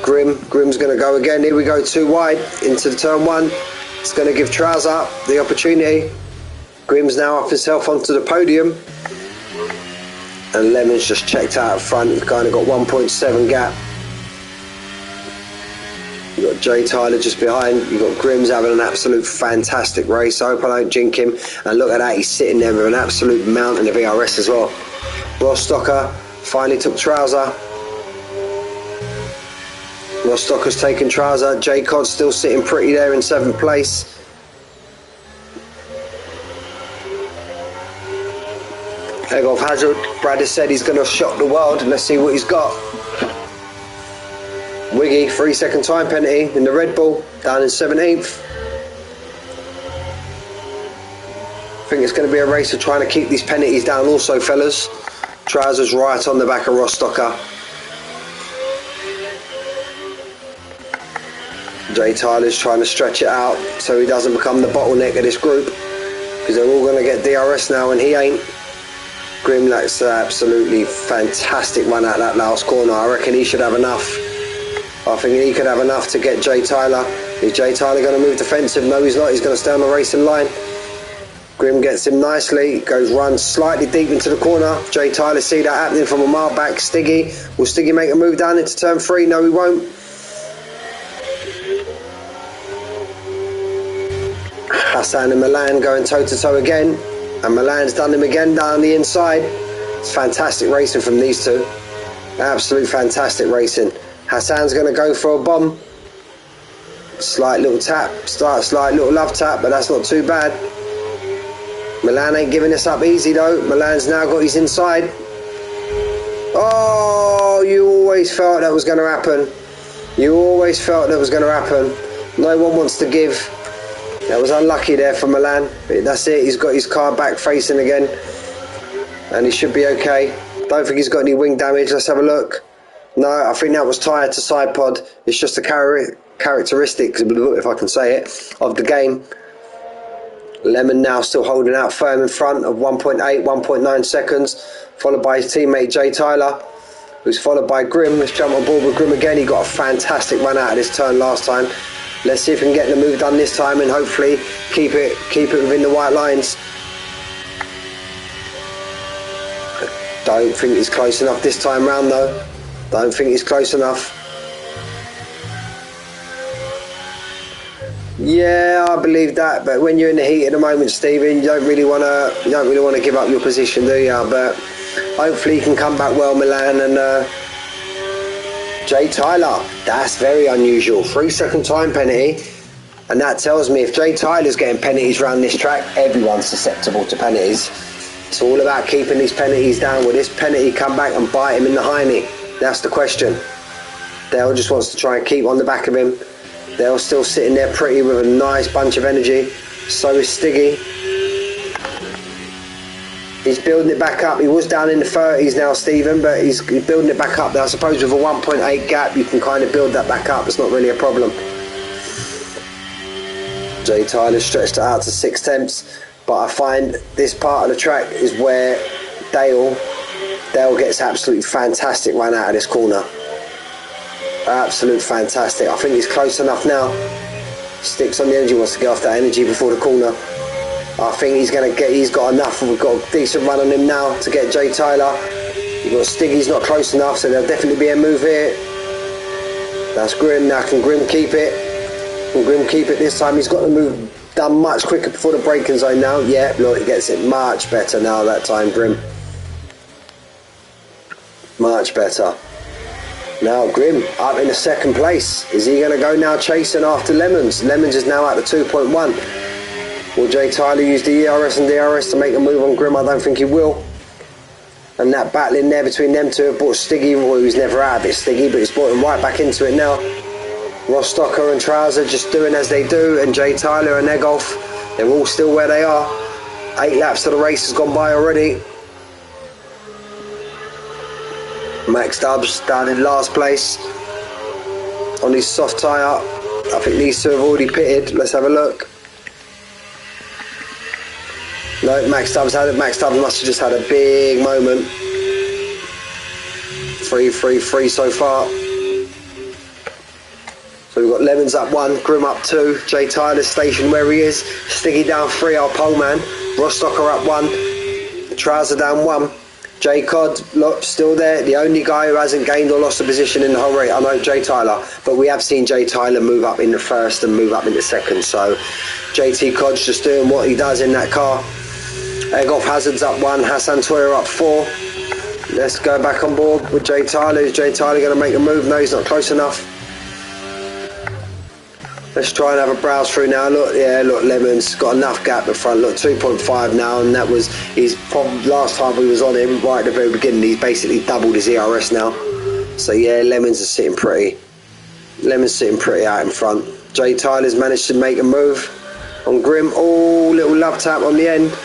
S1: Grim's going to go again. Here we go, too wide into the turn 1. It's going to give Trouser the opportunity. Grim's now off himself onto the podium. And Lemon's just checked out up front. He's kind of got 1.7 gap. You've got Jay Tyler just behind. You've got Grim's having an absolute fantastic race. I hope I don't jink him. And look at that, he's sitting there with an absolute mountain of ERS as well. Rostocker finally took Trouser. Rostocker's taken Trouser. Jay Codd's still sitting pretty there in 7th place. Egolf Hazard, Brad has said he's going to shock the world. Let's see what he's got. Wiggy, 3-second time penalty in the Red Bull, down in 17th. I think it's going to be a race of trying to keep these penalties down also, fellas. Trousers right on the back of Rostocker. Jay Tyler's trying to stretch it out so he doesn't become the bottleneck of this group, because they're all going to get DRS now and he ain't. Grim, that's absolutely fantastic run out that last corner. I reckon he should have enough. I think he could have enough to get Jay Tyler. Is Jay Tyler going to move defensive? No, he's not. He's going to stay on the racing line. Grim gets him nicely. Goes run slightly deep into the corner. Jay Tyler see that happening from a mile back. Stiggy. Will Stiggy make a move down into turn 3? No, he won't. Hassan and Milan going toe-to-toe again. And Milan's done him again down the inside. It's fantastic racing from these two. Absolute fantastic racing. Hassan's going to go for a bomb. Slight little tap. Slight little love tap, but that's not too bad. Milan ain't giving this up easy though. Milan's now got his inside. Oh, you always felt that was going to happen. You always felt that was going to happen. No one wants to give. That was unlucky there for Milan. But that's it. He's got his car back facing again. And he should be okay. Don't think he's got any wing damage. Let's have a look. No, I think that was tyre to side pod. It's just a characteristic, if I can say it, of the game. Lemon now still holding out firm in front of 1.8, 1.9 seconds, followed by his teammate Jay Tyler, who's followed by Grim. Let's jump on board with Grim again. He got a fantastic run out of this turn last time. Let's see if we can get the move done this time and hopefully keep it within the white lines. Don't think it's close enough this time round though. Don't think it's close enough. Yeah, I believe that, but when you're in the heat at the moment, Stephen, you don't really want to give up your position, do you? But hopefully you can come back well, Milan. And Jay Tyler, that's very unusual. 3-second time penalty, and that tells me if Jay Tyler's getting penalties around this track, everyone's susceptible to penalties. It's all about keeping these penalties down. Will this penalty come back and bite him in the hiney? That's the question. Dale just wants to try and keep on the back of him. Dale's still sitting there pretty with a nice bunch of energy. So is Stiggy. He's building it back up. He was down in the 30s now, Stephen, but he's building it back up. I suppose with a 1.8 gap, you can kind of build that back up. It's not really a problem. Jay Tyler stretched it out to 6 tenths, but I find this part of the track is where Dale gets absolutely fantastic run out of this corner. Absolute fantastic. I think he's close enough now. Sticks on the energy, wants to get off that energy before the corner. I think he's got enough. We've got a decent run on him now to get Jay Tyler. You've got Stiggy's not close enough, so there'll definitely be a move here. That's Grim. Now can Grim keep it? Can Grim keep it this time? He's got the move done much quicker before the braking zone now. Yeah, look, he gets it much better now that time, Grim. Much better. Now Grim up in the second place. Is he going to go now chasing after Lemons? Lemons is now at the 2.1. Will Jay Tyler use the ERS and DRS to make a move on Grim? I don't think he will. And that battle in there between them two have brought Stiggy, well, he was never out of it, Stiggy, but he's brought him right back into it now. Rostocker and Trouser just doing as they do, and Jay Tyler and Egolf, they're all still where they are. 8 laps of the race has gone by already. Max Stubbs down in last place on his soft tyre. I think these two have already pitted. Let's have a look. No, Max Stubbs must have just had a big moment. 3-3-3 so far. So we've got Lemons up 1, Grim up 2, Jay Tyler stationed where he is, Stiggy down 3, our pole man, Rostocker up 1, Trouser down 1, Jay Codd, look, still there, the only guy who hasn't gained or lost a position in the whole race. I know Jay Tyler, but we have seen Jay Tyler move up in the first and move up in the second, so JT Codd's just doing what he does in that car. Egolf Hazard's up 1, Hassan Toyer up 4. Let's go back on board with Jay Tyler. Is Jay Tyler going to make a move? No, he's not close enough. Let's try and have a browse through now. Look, yeah, look, Lemons got enough gap in front. Look, 2.5 now, and that was his problem last time we was on him right at the very beginning. He's basically doubled his ERS now. So yeah, Lemons is sitting pretty. Lemons sitting pretty out in front. Jay Tyler's managed to make a move on Grim. Oh, little love tap on the end.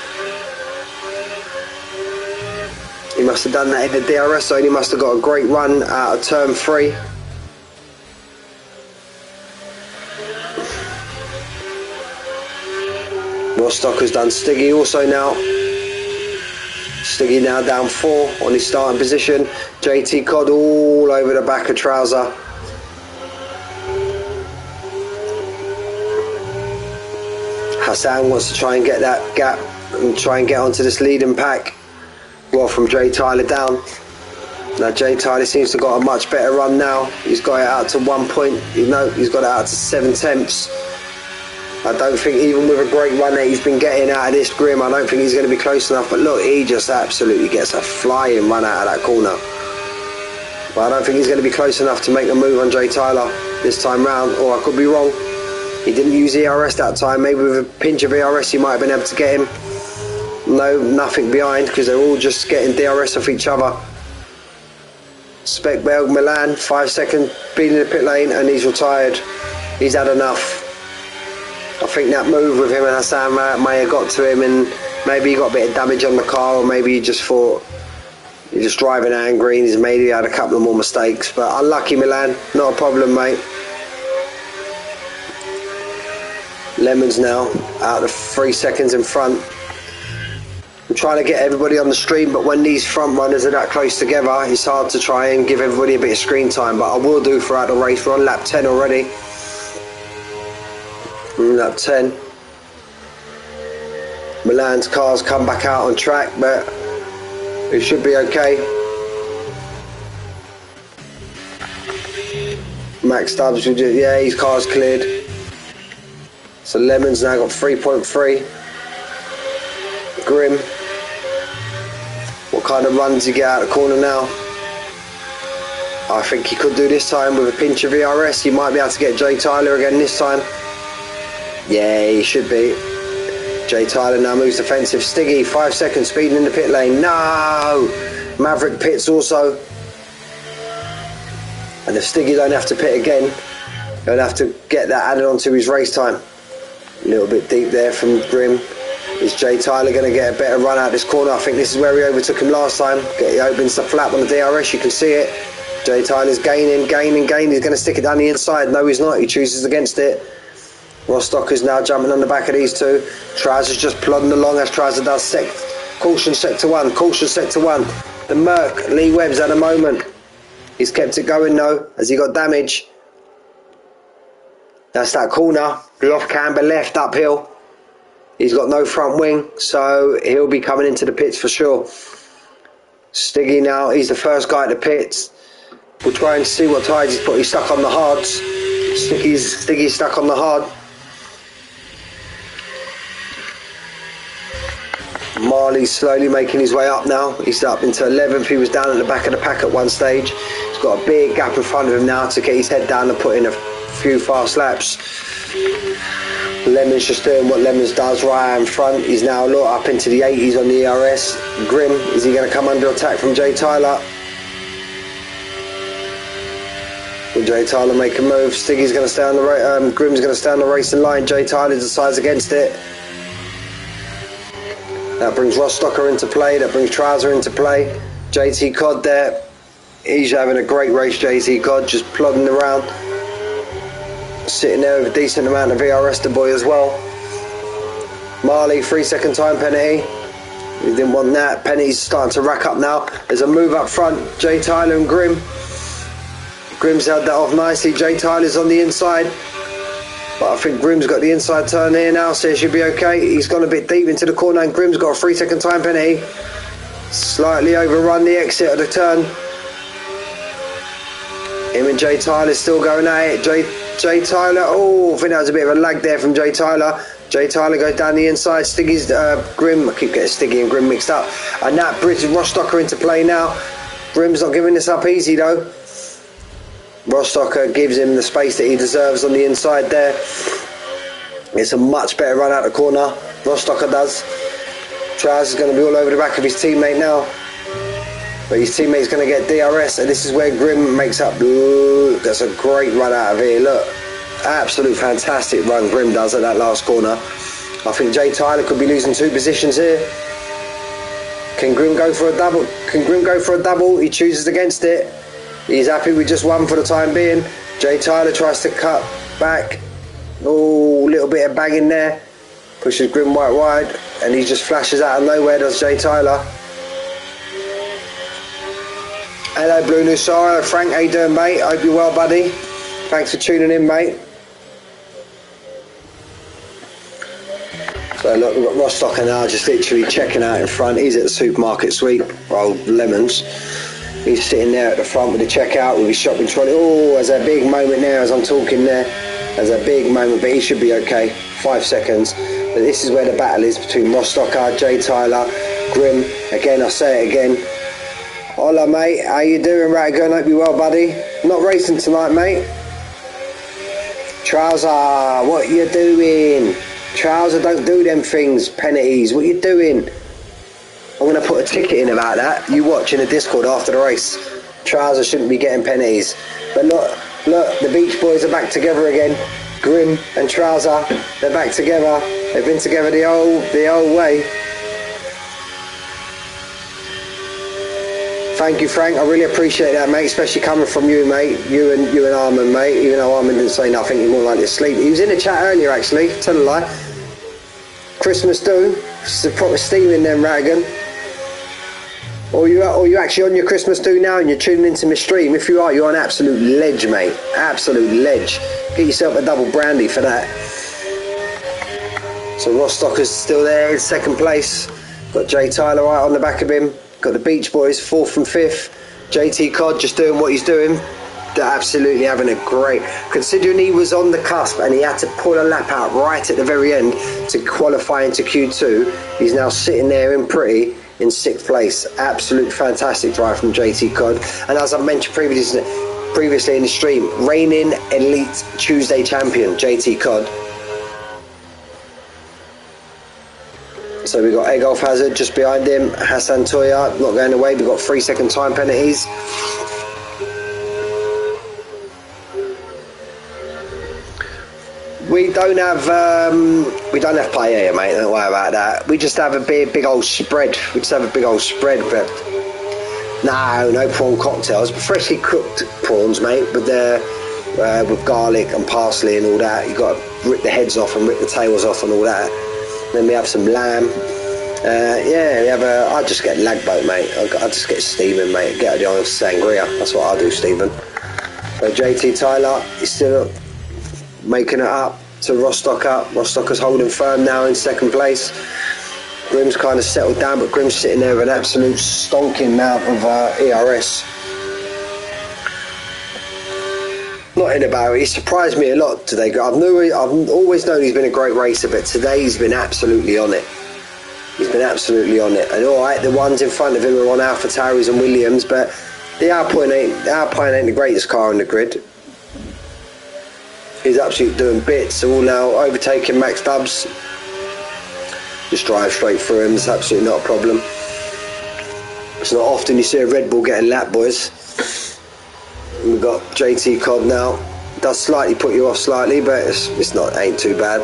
S1: He must have done that in the DRS zone. He must have got a great run out of turn 3. Rostocker's done Stiggy also now. Stiggy now down 4 on his starting position. JT Codd all over the back of Trouser. Hassan wants to try and get that gap and try and get onto this leading pack. Well, from Jay Tyler down. Now Jay Tyler seems to have got a much better run now. He's got it out to 1 point. He's got it out to 7 tenths. I don't think even with a great run that he's been getting out of this Grim, I don't think he's going to be close enough. But look, he just absolutely gets a flying run out of that corner. But I don't think he's going to be close enough to make a move on Jay Tyler this time round, or I could be wrong. He didn't use ERS that time. Maybe with a pinch of ERS he might have been able to get him. No, nothing behind, because they're all just getting DRS off each other. Speckberg Milan, 5 seconds, being in the pit lane, and he's retired. He's had enough. I think that move with him and Hassan may have got to him, and maybe he got a bit of damage on the car, or maybe he just thought he's just driving angry and he's maybe had a couple of more mistakes. But unlucky Milan, not a problem, mate. Lemons now out of 3 seconds in front. I'm trying to get everybody on the stream, but when these front runners are that close together, it's hard to try and give everybody a bit of screen time, but I will do throughout the race. We're on lap 10 already. Lap 10. Milan's car's come back out on track, but it should be okay. Max Stubbs, yeah, his car's cleared. So Lemon's now got 3.3. Grim. What kind of runs he get out of the corner now? I think he could do this time with a pinch of ERS. He might be able to get Jay Tyler again this time. Yeah, he should be. Jay Tyler now moves defensive. Stiggy, 5 seconds, speeding in the pit lane. No! Maverick pits also. And if Stiggy don't have to pit again, he'll have to get that added onto his race time. A little bit deep there from Grim. Is Jay Tyler going to get a better run out this corner? I think this is where he overtook him last time. He opens the flap on the DRS, you can see it. Jay Tyler's gaining. He's going to stick it down the inside. No, he's not. He chooses against it. Rostocker's now jumping on the back of these two. Trouser's just plodding along as Trouser does caution sector 1. Caution sector 1. The Merc, Lee Webb's at the moment. He's kept it going though, as he got damage. That's that corner. The off camber left uphill. He's got no front wing, so he'll be coming into the pits for sure. Stiggy now, he's the first guy at the pits. We'll try and see what tyres he's put. He's stuck on the hards. Stiggy's stuck on the hard. Marley's slowly making his way up now. He's up into 11th. He was down at the back of the pack at one stage. He's got a big gap in front of him now to get his head down and put in a few fast laps. Lemon's just doing what Lemons does right in front. He's now up into the 80s on the ERS. Grim, is he going to come under attack from Jay Tyler? Will Jay Tyler make a move? Stiggy's going to stay on the Grim's going to stay on the racing line. Jay Tyler decides against it. That brings Rostocker into play. That brings Trouser into play. JT Cod there. He's having a great race, JT Cod, just plodding around. Sitting there with a decent amount of VRS to boy as well. Marley, 3-second time penalty. He didn't want that. Penalty's starting to rack up now. There's a move up front. Jay Tyler and Grim. Grim's held that off nicely. Jay Tyler's on the inside. But I think Grim's got the inside turn here now, so it should be okay. He's gone a bit deep into the corner and Grim's got a 3-second time penalty. Slightly overrun the exit of the turn. Him and Jay Tyler still going at it. Jay Tyler, oh, I think that was a bit of a lag there from Jay Tyler. Jay Tyler goes down the inside. Stiggy's Grim, I keep getting Stiggy and Grim mixed up. And that brings Rostocker into play now. Grim's not giving this up easy though. Rostocker gives him the space that he deserves on the inside there. It's a much better run out the corner. Rostocker does. Trousers is going to be all over the back of his teammate now. But his teammate's going to get DRS, and this is where Grim makes up. Ooh, that's a great run out of here. Look, absolute fantastic run Grim does at that last corner. I think Jay Tyler could be losing 2 positions here. Can Grim go for a double? Can Grim go for a double? He chooses against it. He's happy with just 1 for the time being. Jay Tyler tries to cut back. Oh, little bit of banging there. Pushes Grim wide, and he just flashes out of nowhere, does Jay Tyler. Hello Blue Nusara, Frank, how you doing mate? Hope you're well buddy. Thanks for tuning in mate. So look, we've got Rostocker now just literally checking out in front. He's at the supermarket sweep, old Lemons. He's sitting there at the front with the checkout with his shopping trolley. Oh, there's a big moment there as I'm talking there. There's a big moment, but he should be okay. 5 seconds. But this is where the battle is between Rostocker, Jay Tyler, Grim. Again, I say it again. Hola mate, how you doing? Right, going hope you well buddy. Not racing tonight mate. Trouser, what you doing? Trouser, don't do them things, penalties, what you doing? I'm going to put a ticket in about that. You watch in the Discord after the race. Trouser shouldn't be getting penalties. But look, the Beach Boys are back together again. Grim and Trouser, they're back together. They've been together the old way. Thank you, Frank. I really appreciate that, mate. Especially coming from you, mate. You and Armin, mate. Even though Armin didn't say nothing, he's more likely to sleep. He was in the chat earlier, actually. Tell a lie. Christmas do. It's a proper steaming then, Radigan. Or you actually on your Christmas do now and you're tuning into my stream. If you are, you're an absolute ledge, mate. Absolute ledge. Get yourself a double brandy for that. So Rostocker's still there in 2nd place. Got Jay Tyler right on the back of him. Got the Beach Boys 4th and 5th. JT Cod just doing what he's doing. They're absolutely having a great... Considering he was on the cusp and he had to pull a lap out right at the very end to qualify into Q2, he's now sitting there in pretty in 6th place. Absolute fantastic drive from JT Cod. And as I mentioned previously in the stream, reigning Elite Tuesday champion, JT Cod. So we've got Egolf Hazard just behind him. Hassan Toya not going away. We've got 3-second time penalties. We don't have paella, mate. Don't worry about that. We just have a big old spread. We just have a big old spread, but no prawn cocktails. But freshly cooked prawns, mate. But they're with garlic and parsley and all that. You got to rip the heads off and rip the tails off and all that. Then we have some lamb. We have I just get lag boat, mate. I just get steaming, mate. Get the old sangria. That's what I do, Stephen. So JT Tyler is still making it up to Rostocker. Rostocker's holding firm now in 2nd place. Grim's kind of settled down, but Grim's sitting there with an absolute stonking amount of ERS. Not in about it. He surprised me a lot today. I've always known he's been a great racer, but today he's been absolutely on it. He's been absolutely on it. And alright, the ones in front of him are on Alpha Tauris and Williams, but the Alpine ain't the greatest car on the grid. He's absolutely doing bits. All now overtaking Max Dubs. Just drive straight through him. It's absolutely not a problem. It's not often you see a Red Bull getting lap, boys. And we've got JT Cod now. Does slightly put you off slightly, but it's not, ain't too bad.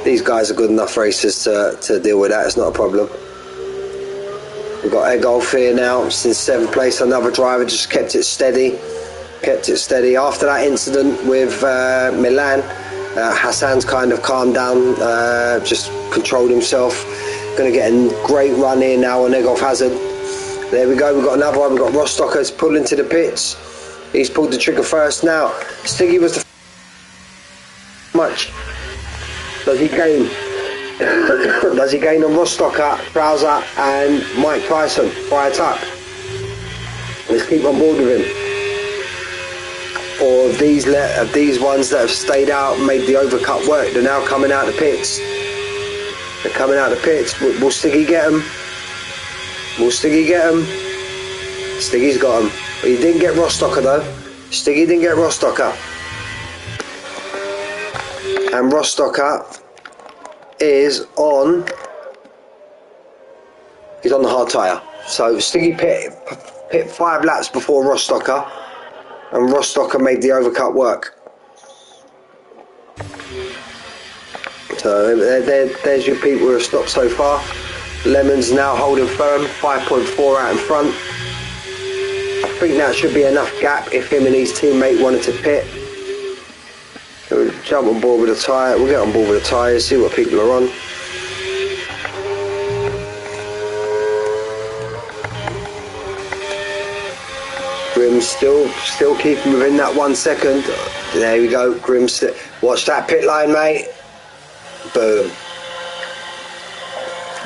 S1: These guys are good enough racers to deal with that. It's not a problem. We've got Egolf here now since 7th place. Another driver just kept it steady. After that incident with Milan, Hassan's kind of calmed down, just controlled himself. Going to get a great run here now on Egolf Hazard. There we go. We've got another one. We've got Rostocker's pulled into the pits. He's pulled the trigger first now. Stiggy was the much. Does he gain? Does he gain on Rostocker, Trouser and Mike Tyson? Fired up. Let's keep on board with him. Or of these ones that have stayed out, made the overcut work, they're now coming out of the pits. They're coming out of the pits. Will Stiggy get them? Will Stiggy get them? Stiggy's got them. But he didn't get Rostocker though. Stiggy didn't get Rostocker. And Rostocker is on the hard tyre. So Stiggy pit 5 laps before Rostocker, and Rostocker made the overcut work. So there's your people who have stopped so far. Lemon's now holding firm, 5.4 out in front. I think that should be enough gap if him and his teammate wanted to pit. So we'll jump on board with the tyre. We'll get on board with the tyres, see what people are on. Grim still keeping within that 1 second. There we go. Grim, watch that pit line, mate. Boom.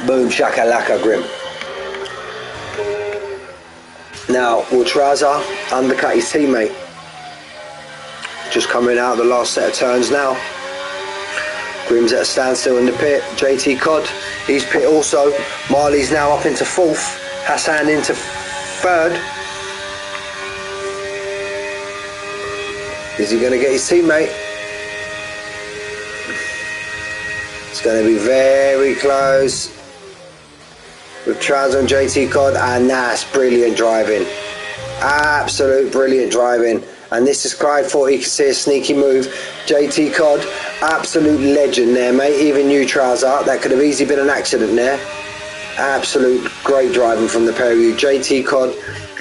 S1: Boom shakalaka, Grim. Now, will Trouser undercut his teammate? Just coming out of the last set of turns now. Grim's at a standstill in the pit. JT Cod, he's pit also. Marley's now up into 4th. Hassan into 3rd. Is he going to get his teammate? It's going to be very close with Trouser and JT Cod, and that's brilliant driving. Absolute brilliant driving. And this is Clyde, thought he could see a sneaky move. JT Cod, absolute legend there, mate. Even you, Trouser, that could have easily been an accident there. Absolute great driving from the pair of you. JT Cod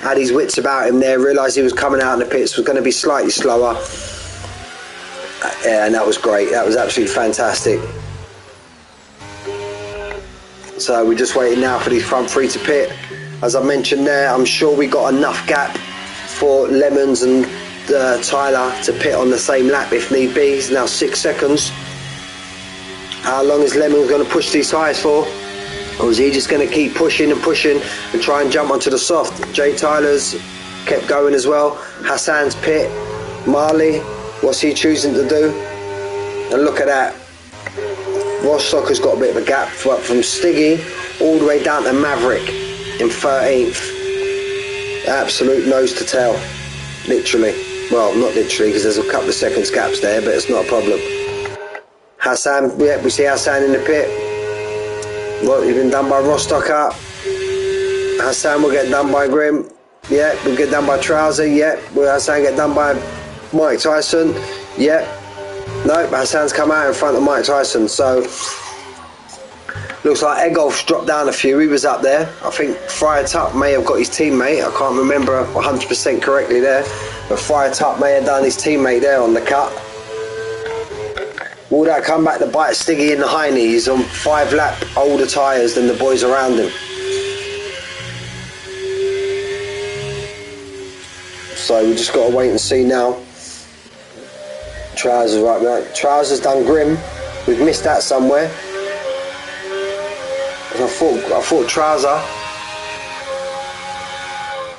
S1: had his wits about him there, realised he was coming out in the pits, was going to be slightly slower. Yeah, and that was great. That was absolutely fantastic. So we're just waiting now for these front 3 to pit. As I mentioned there, I'm sure we got enough gap for Lemons and Tyler to pit on the same lap if need be. It's now 6 seconds. How long is Lemons going to push these tyres for? Or is he just going to keep pushing and pushing and try and jump onto the soft? Jay Tyler's kept going as well. Hassan's pit. Marley, what's he choosing to do? And look at that. Rostocker's got a bit of a gap from Stiggy all the way down to Maverick in 13th. Absolute nose to tail. Literally. Well, not literally, because there's a couple of seconds gaps there, but it's not a problem. Hassan, yeah, we see Hassan in the pit. Well, he's been done by Rostocker. Hassan will get done by Grim. Yeah, we'll get done by Trouser. Yeah, will Hassan get done by Mike Tyson? Yeah. No, Hassan's come out in front of Mike Tyson. So, looks like Egolf's dropped down a few. He was up there. I think Friar Tuck may have got his teammate. I can't remember 100% correctly there. But Friar Tuck may have done his teammate there on the cut. Will that come back to bite Stiggy in the hiney? He's on 5 lap older tyres than the boys around him. So we just got to wait and see now. Trousers right now. Trousers done Grim. We've missed that somewhere. I thought Trouser.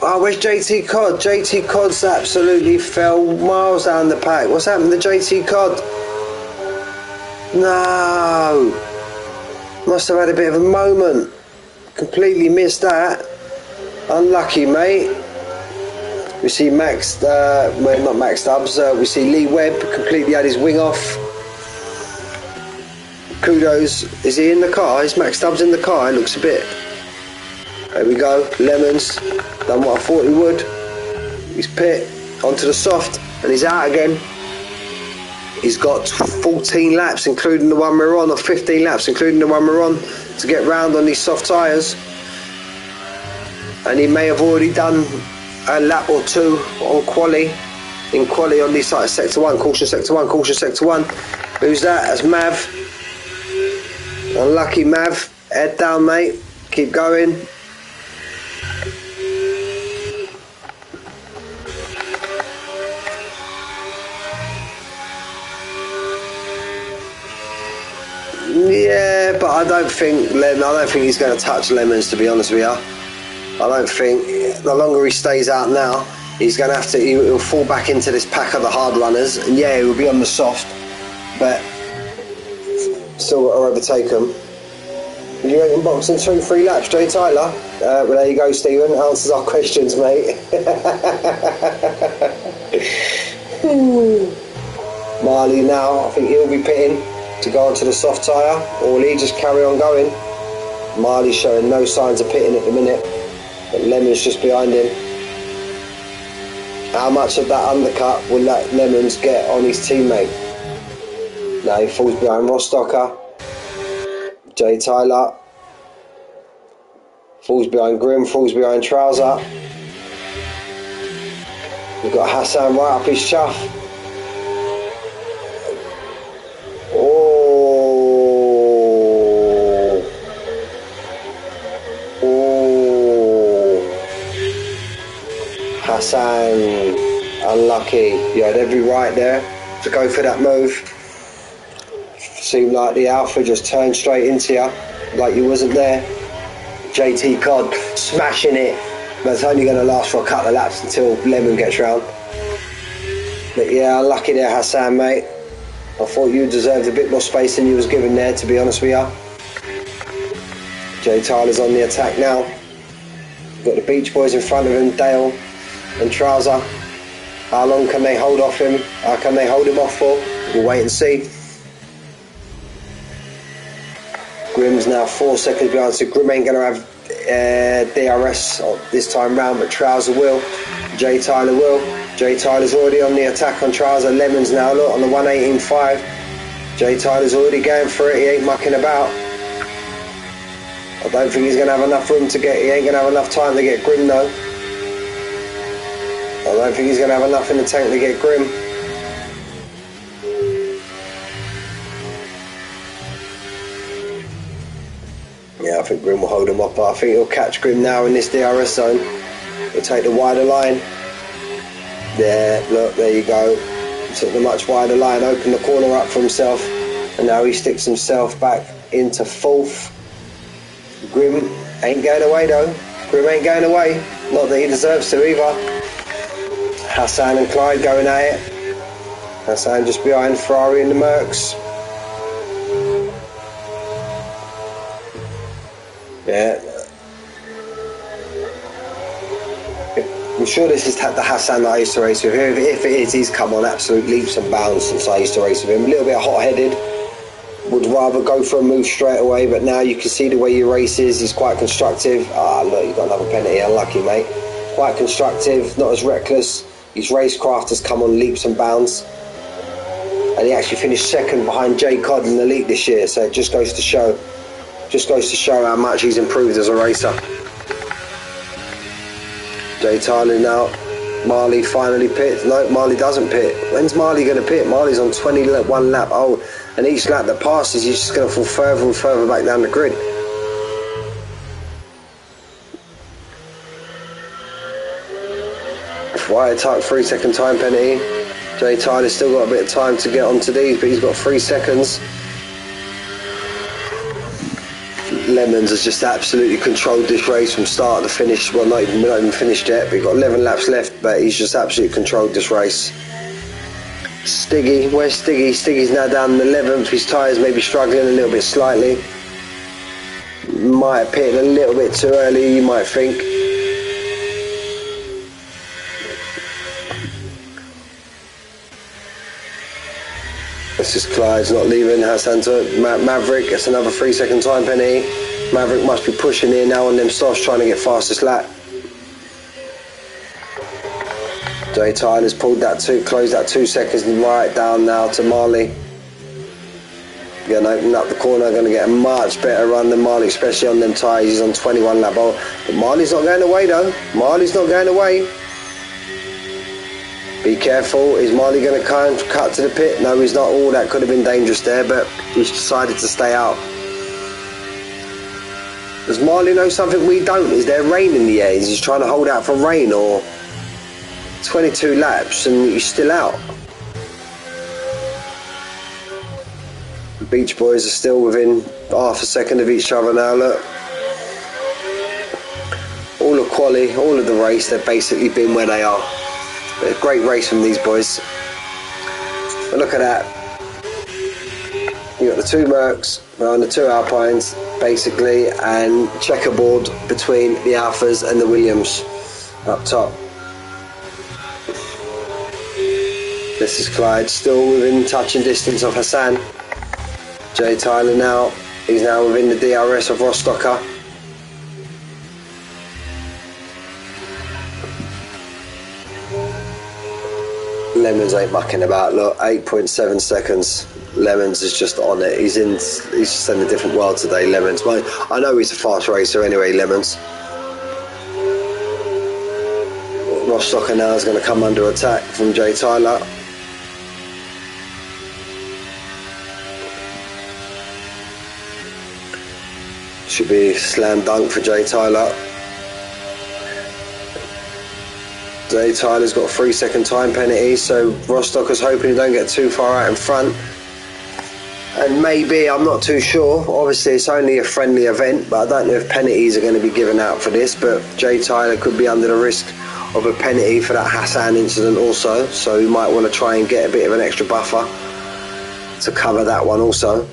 S1: Oh, where's JT Cod? JT Cod's absolutely fell miles down the pack. What's happened to JT Cod? No. Must have had a bit of a moment. Completely missed that. Unlucky, mate. We see Max, well, not Max Stubbs, we see Lee Webb completely had his wing off. Kudos. Is he in the car? Is Max Stubbs in the car? It looks a bit... There we go. Lemons. Done what I thought he would. He's pit onto the soft and he's out again. He's got 14 laps including the one we're on, or 15 laps including the one we're on, to get round on these soft tyres. And he may have already done a lap or two on quali. In quali on these sides, sector 1, caution sector 1, caution sector 1. Who's that? That's Mav. Unlucky Mav. Head down, mate. Keep going. Yeah, but I don't think he's going to touch Lemons, to be honest with you. I don't think, the longer he stays out now, he's going to have to, he'll fall back into this pack of the hard runners, and yeah, he'll be on the soft, but still got to overtake him. You ain't in boxing 2-3 laps, Jay Tyler. Well, there you go, Stephen. Answers our questions, mate. Marley now, I think he'll be pitting to go onto the soft tyre, or will he just carry on going? Marley's showing no signs of pitting at the minute, but Lemon's just behind him. How much of that undercut will let Lemons get on his teammate? Now he falls behind Rostocker. Jay Tyler falls behind Grimm, falls behind Trouser. We've got Hassan right up his chuff. Hassan, unlucky. You had every right there to go for that move. Seemed like the Alpha just turned straight into you, like you wasn't there. JT Cod smashing it, but it's only going to last for a couple of laps until Lemon gets round. But yeah, unlucky there, Hassan, mate. I thought you deserved a bit more space than you was given there, to be honest with you. Jay Tyler's on the attack now. Got the Beach Boys in front of him, Dale and Trouser. How long can they hold off him? How can they hold him off for? We'll wait and see. Grimm's now 4 seconds behind, so Grimm ain't going to have DRS this time round, but Trouser will. Jay Tyler will. Jay Tyler's already on the attack on Trouser. Lemons now, look, on the 118.5. Jay Tyler's already going for it, he ain't mucking about. I don't think he's going to have enough room to get, he ain't going to have enough time to get Grimm though. I don't think he's going to have enough in the tank to get Grimm. Yeah, I think Grimm will hold him up, but I think he'll catch Grimm now in this DRS zone. He'll take the wider line. There, look, there you go. Took the much wider line, opened the corner up for himself, and now he sticks himself back into 4th. Grimm ain't going away though. Grimm ain't going away. Not that he deserves to either. Hassan and Clyde going at it. Hassan just behind Ferrari and the Mercs. Yeah. I'm sure this is the Hassan that I used to race with. If it is, he's come on absolute leaps and bounds since I used to race with him. A little bit hot-headed. Would rather go for a move straight away, but now you can see the way he races. He's quite constructive. Ah, look, you got another penalty. Unlucky, mate. Quite constructive, not as reckless. His racecraft has come on leaps and bounds. And he actually finished 2nd behind Jay Codd in the Elite this year, so it just goes to show how much he's improved as a racer. Jay Tyler now. Marley finally pits. No, Marley doesn't pit. When's Marley going to pit? Marley's on 21 lap. Oh, and each lap that passes, he's just going to fall further and further back down the grid. Wire tuck, 3 second time penalty. Jay Tyler's still got a bit of time to get onto these, but he's got 3 seconds. Lemons has just absolutely controlled this race from start to finish. Well, not even finished yet, but he's got 11 laps left, but he's just absolutely controlled this race. Stiggy, where's Stiggy? Stiggy's now down in 11th. His tyres may be struggling a little bit slightly. might have pitted a little bit too early, you might think. This is Clyde's not leaving. Hassan Maverick, it's another 3-second time penalty. Maverick must be pushing here now on them softs, trying to get fastest lap. Jay Tyler's pulled that closed that 2 seconds right down now to Marley. Going to open up the corner, going to get a much better run than Marley, especially on them tyres. He's on 21 lap old. But Marley's not going away though. Marley's not going away. Be careful. Is Marley going to cut to the pit? No, he's not. Oh, that could have been dangerous there, but he's decided to stay out. Does Marley know something we don't? Is there rain in the air? Is he trying to hold out for rain, or 22 laps and he's still out? The Beach Boys are still within half a second of each other now, look. All of quali, all of the race, they've basically been where they are. A great race from these boys. But look at that. You've got the 2 Mercs behind the 2 Alpines, basically, and checkerboard between the Alphas and the Williams up top. This is Clyde, still within touching distance of Hassan. Jay Tyler now, he's now within the DRS of Rostocker. Lemons ain't mucking about, look, 8.7 seconds. Lemons is just on it. He's just in a different world today, Lemons. I know he's a fast racer anyway, Lemons. Rostocker now is going to come under attack from Jay Tyler. Should be slam dunk for Jay Tyler. Jay Tyler's got a 3-second time penalty, so Rostocker's hoping he don't get too far out in front. And maybe, I'm not too sure, obviously it's only a friendly event, but I don't know if penalties are going to be given out for this, but Jay Tyler could be under the risk of a penalty for that Hassan incident also, so he might want to try and get a bit of an extra buffer to cover that one also.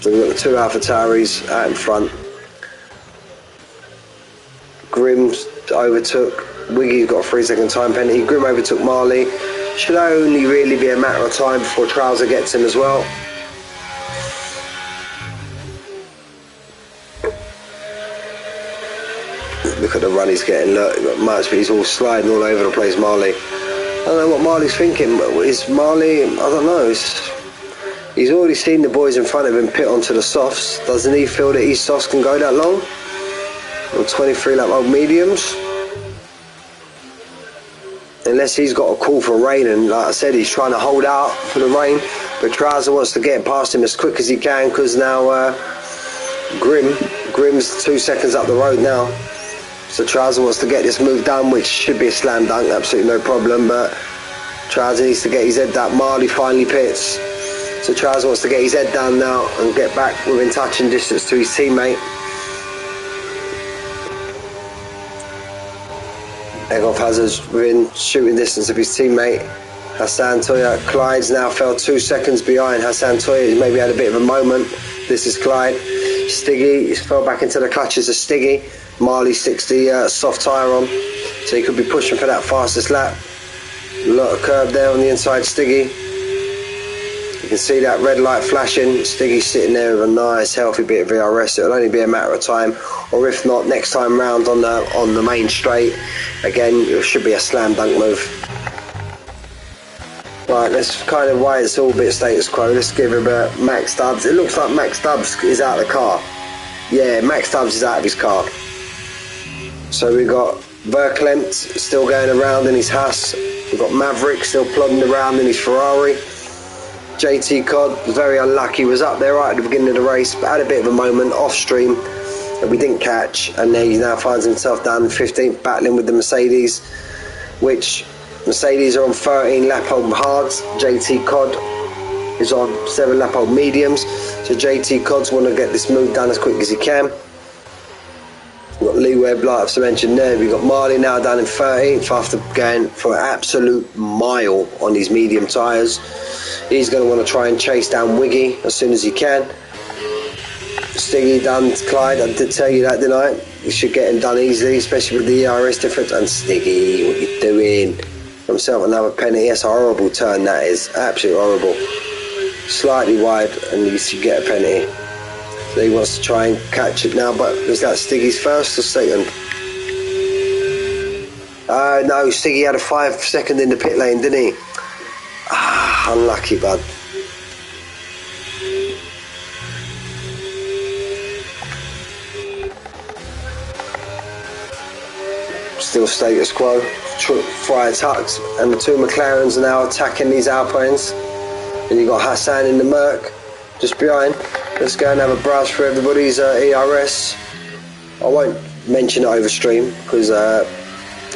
S1: So we've got the 2 AlphaTauris out in front. Grimm's overtook. Wiggy's got a 3-second time penalty. Grimm overtook Marley. Should only really be a matter of time before Trouser gets him as well. Look at the run he's getting. Look, much, but he's all sliding all over the place, Marley. I don't know what Marley's thinking. Is Marley, I don't know. He's already seen the boys in front of him pit onto the softs. Doesn't he feel that his softs can go that long? On 23 lap old mediums. Unless he's got a call for rain, and like I said, he's trying to hold out for the rain. But Trouser wants to get past him as quick as he can, because now Grimm's 2 seconds up the road now. So Trouser wants to get this move done, which should be a slam dunk, absolutely no problem. But Trouser needs to get his head down. Marley finally pits. So Trouser wants to get his head down now and get back within touching distance to his teammate. Egolf Hazard's within shooting distance of his teammate Hassan Toya. Clyde's now fell 2 seconds behind Hassan Toya. He's maybe had a bit of a moment. This is Clyde. Stiggy, he's fell back into the clutches of Stiggy. Marley sticks the soft tyre on, so he could be pushing for that fastest lap. A lot of curb there on the inside Stiggy. You can see that red light flashing. Stiggy's sitting there with a nice healthy bit of VRS. It'll only be a matter of time, or if not, next time round on the main straight. Again, it should be a slam dunk move. Right, let's kind of why it's all a bit status quo. Let's give him a Max Stubbs. It looks like Max Stubbs is out of the car. Yeah, Max Stubbs is out of his car. So we've got Verklempt still going around in his Haas. We've got Maverick still plodding around in his Ferrari. JT Cod was very unlucky, was up there right at the beginning of the race, but had a bit of a moment off stream that we didn't catch, and then he now finds himself down 15th, battling with the Mercedes, which Mercedes are on 13 lap old hards. JT Cod is on 7 lap old mediums, so JT Cod's want to get this move done as quick as he can. We've got Lee Webb, like I've mentioned there. We've got Marley now down in 13th after going for an absolute mile on his medium tyres. He's going to want to try and chase down Wiggy as soon as he can.
S2: Stiggy done Clyde, I did tell you that, didn't I? You should get him done easily, especially with the ERS difference. And Stiggy, what you doing? Himself another penalty. That's a horrible turn, that is. Absolutely horrible. Slightly wide and you should get a penalty. So he wants to try and catch it now, but is that Stiggy's first or second? No, Stiggy had a 5 second in the pit lane, didn't he? Ah, unlucky, bud. Still status quo. Friar Tucks and the 2 McLarens are now attacking these Alpines. And you've got Hassan in the Merc just behind. Let's go and have a browse for everybody's ERS. I won't mention it over stream because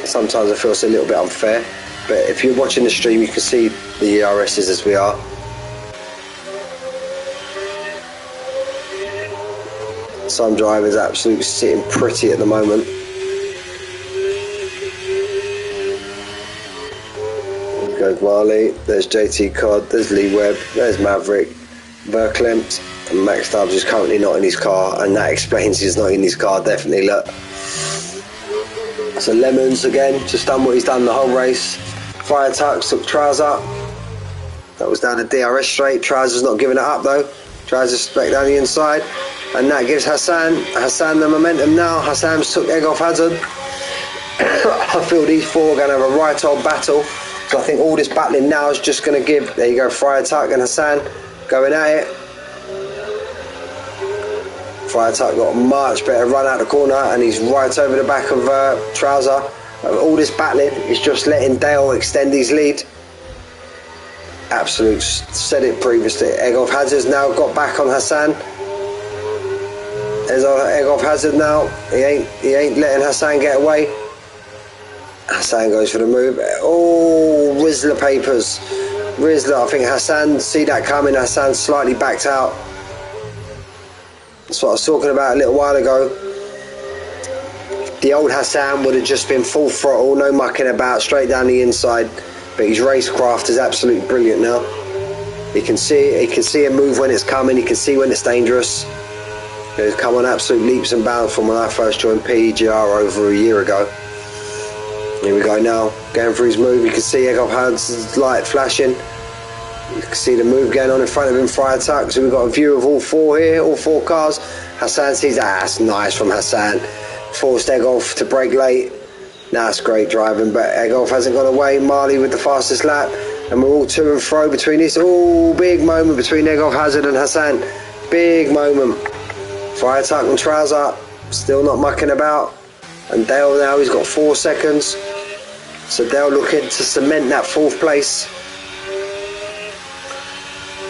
S2: sometimes I feel it's a little bit unfair. But if you're watching the stream, you can see the ERSs as we are. Some drivers absolutely sitting pretty at the moment. There goes Marley, there's JT Codd, there's Lee Webb, there's Maverick, Verklempt, and Max Stubbs is currently not in his car, and that explains he's not in his car, definitely, look. So Lemons again, just done what he's done the whole race. Friar Tucks took Trouser. That was down the DRS straight. Trouser's not giving it up though. Trouser's back down the inside. And that gives Hassan the momentum now. Hassan's took egg off Hazard. I feel these 4 are going to have a right old battle. So I think all this battling now is just going to give, there you go, Friar Tuck and Hassan going at it. Friar Tuck got a much better run out the corner and he's right over the back of Trouser. All this battling is just letting Dale extend his lead. Absolute, said it previously. Egolf Hazard's now got back on Hassan. There's Egolf Hazard now. He ain't letting Hassan get away. Hassan goes for the move. Oh, Rizzler papers. Rizzler, I think Hassan see that coming. Hassan slightly backed out. That's what I was talking about a little while ago. The old Hassan would have just been full throttle, no mucking about, straight down the inside. But his racecraft is absolutely brilliant now. He can see a move when it's coming. He can see when it's dangerous. He's come on absolute leaps and bounds from when I first joined PGR over a year ago. Here we go now, going for his move. You can see Egolf Hazard's light flashing. You can see the move going on in front of him, Friar Tuck. So we've got a view of all 4 here, all 4 cars. Hassan sees that. That's nice from Hassan. Forced Egolf to brake late. That's great driving, but Egolf hasn't gone away. Marley with the fastest lap. And we're all to and fro between this. Oh, big moment between Egolf Hazard and Hassan. Big moment. Friar Tuck and Trouser still not mucking about. And Dale now, he's got 4 seconds. So Dale looking to cement that 4th place.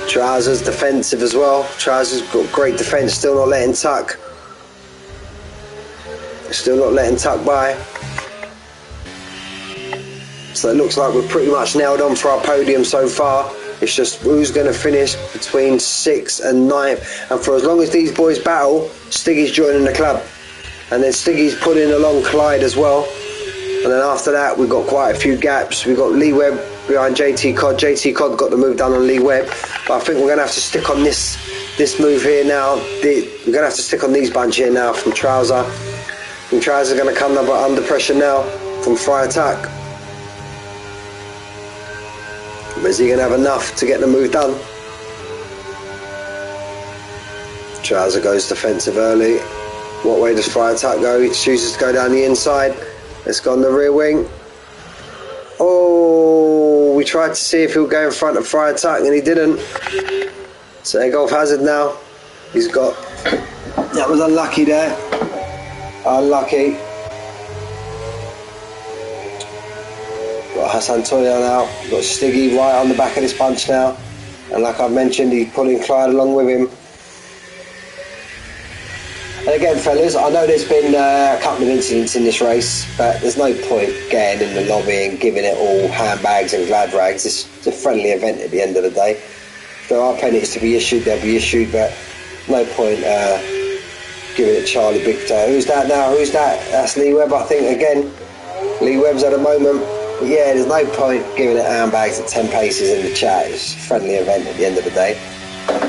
S2: Trousers defensive as well. Trousers got great defence, still not letting Tuck. Still not letting Tuck by. So it looks like we're pretty much nailed on for our podium so far. It's just who's going to finish between 6th and 9th. And for as long as these boys battle, Stiggy's joining the club. And then Stiggy's pulling along Clyde as well. And then after that, we've got quite a few gaps. We've got Lee Webb behind JT Codd. JT Codd got the move done on Lee Webb. But I think we're going to have to stick on this move here now. We're going to have to stick on these bunch here now from Trouser. And Trouser's going to come under pressure now from Friar Tuck. But is he going to have enough to get the move done? Trouser goes defensive early. What way does Friar Tuck go? He chooses to go down the inside. Let's go on the rear wing. Oh, we tried to see if he'll go in front of Friar Tuck and he didn't. So Egolf Hazard now. He's got... That was unlucky there. Unlucky. Got Hassan Toya now. Got Stiggy right on the back of this bunch now. And like I mentioned, he's pulling Clyde along with him. And again, fellas, I know there's been a couple of incidents in this race, but there's no point getting in the lobby and giving it all handbags and glad rags. It's a friendly event at the end of the day. If there are penalties to be issued, they'll be issued, but no point giving it Charlie Big Toe. Who's that now? Who's that? That's Lee Webb, I think, again. Lee Webb's at a moment. But yeah, there's no point giving it handbags at 10 paces in the chat. It's a friendly event at the end of the day.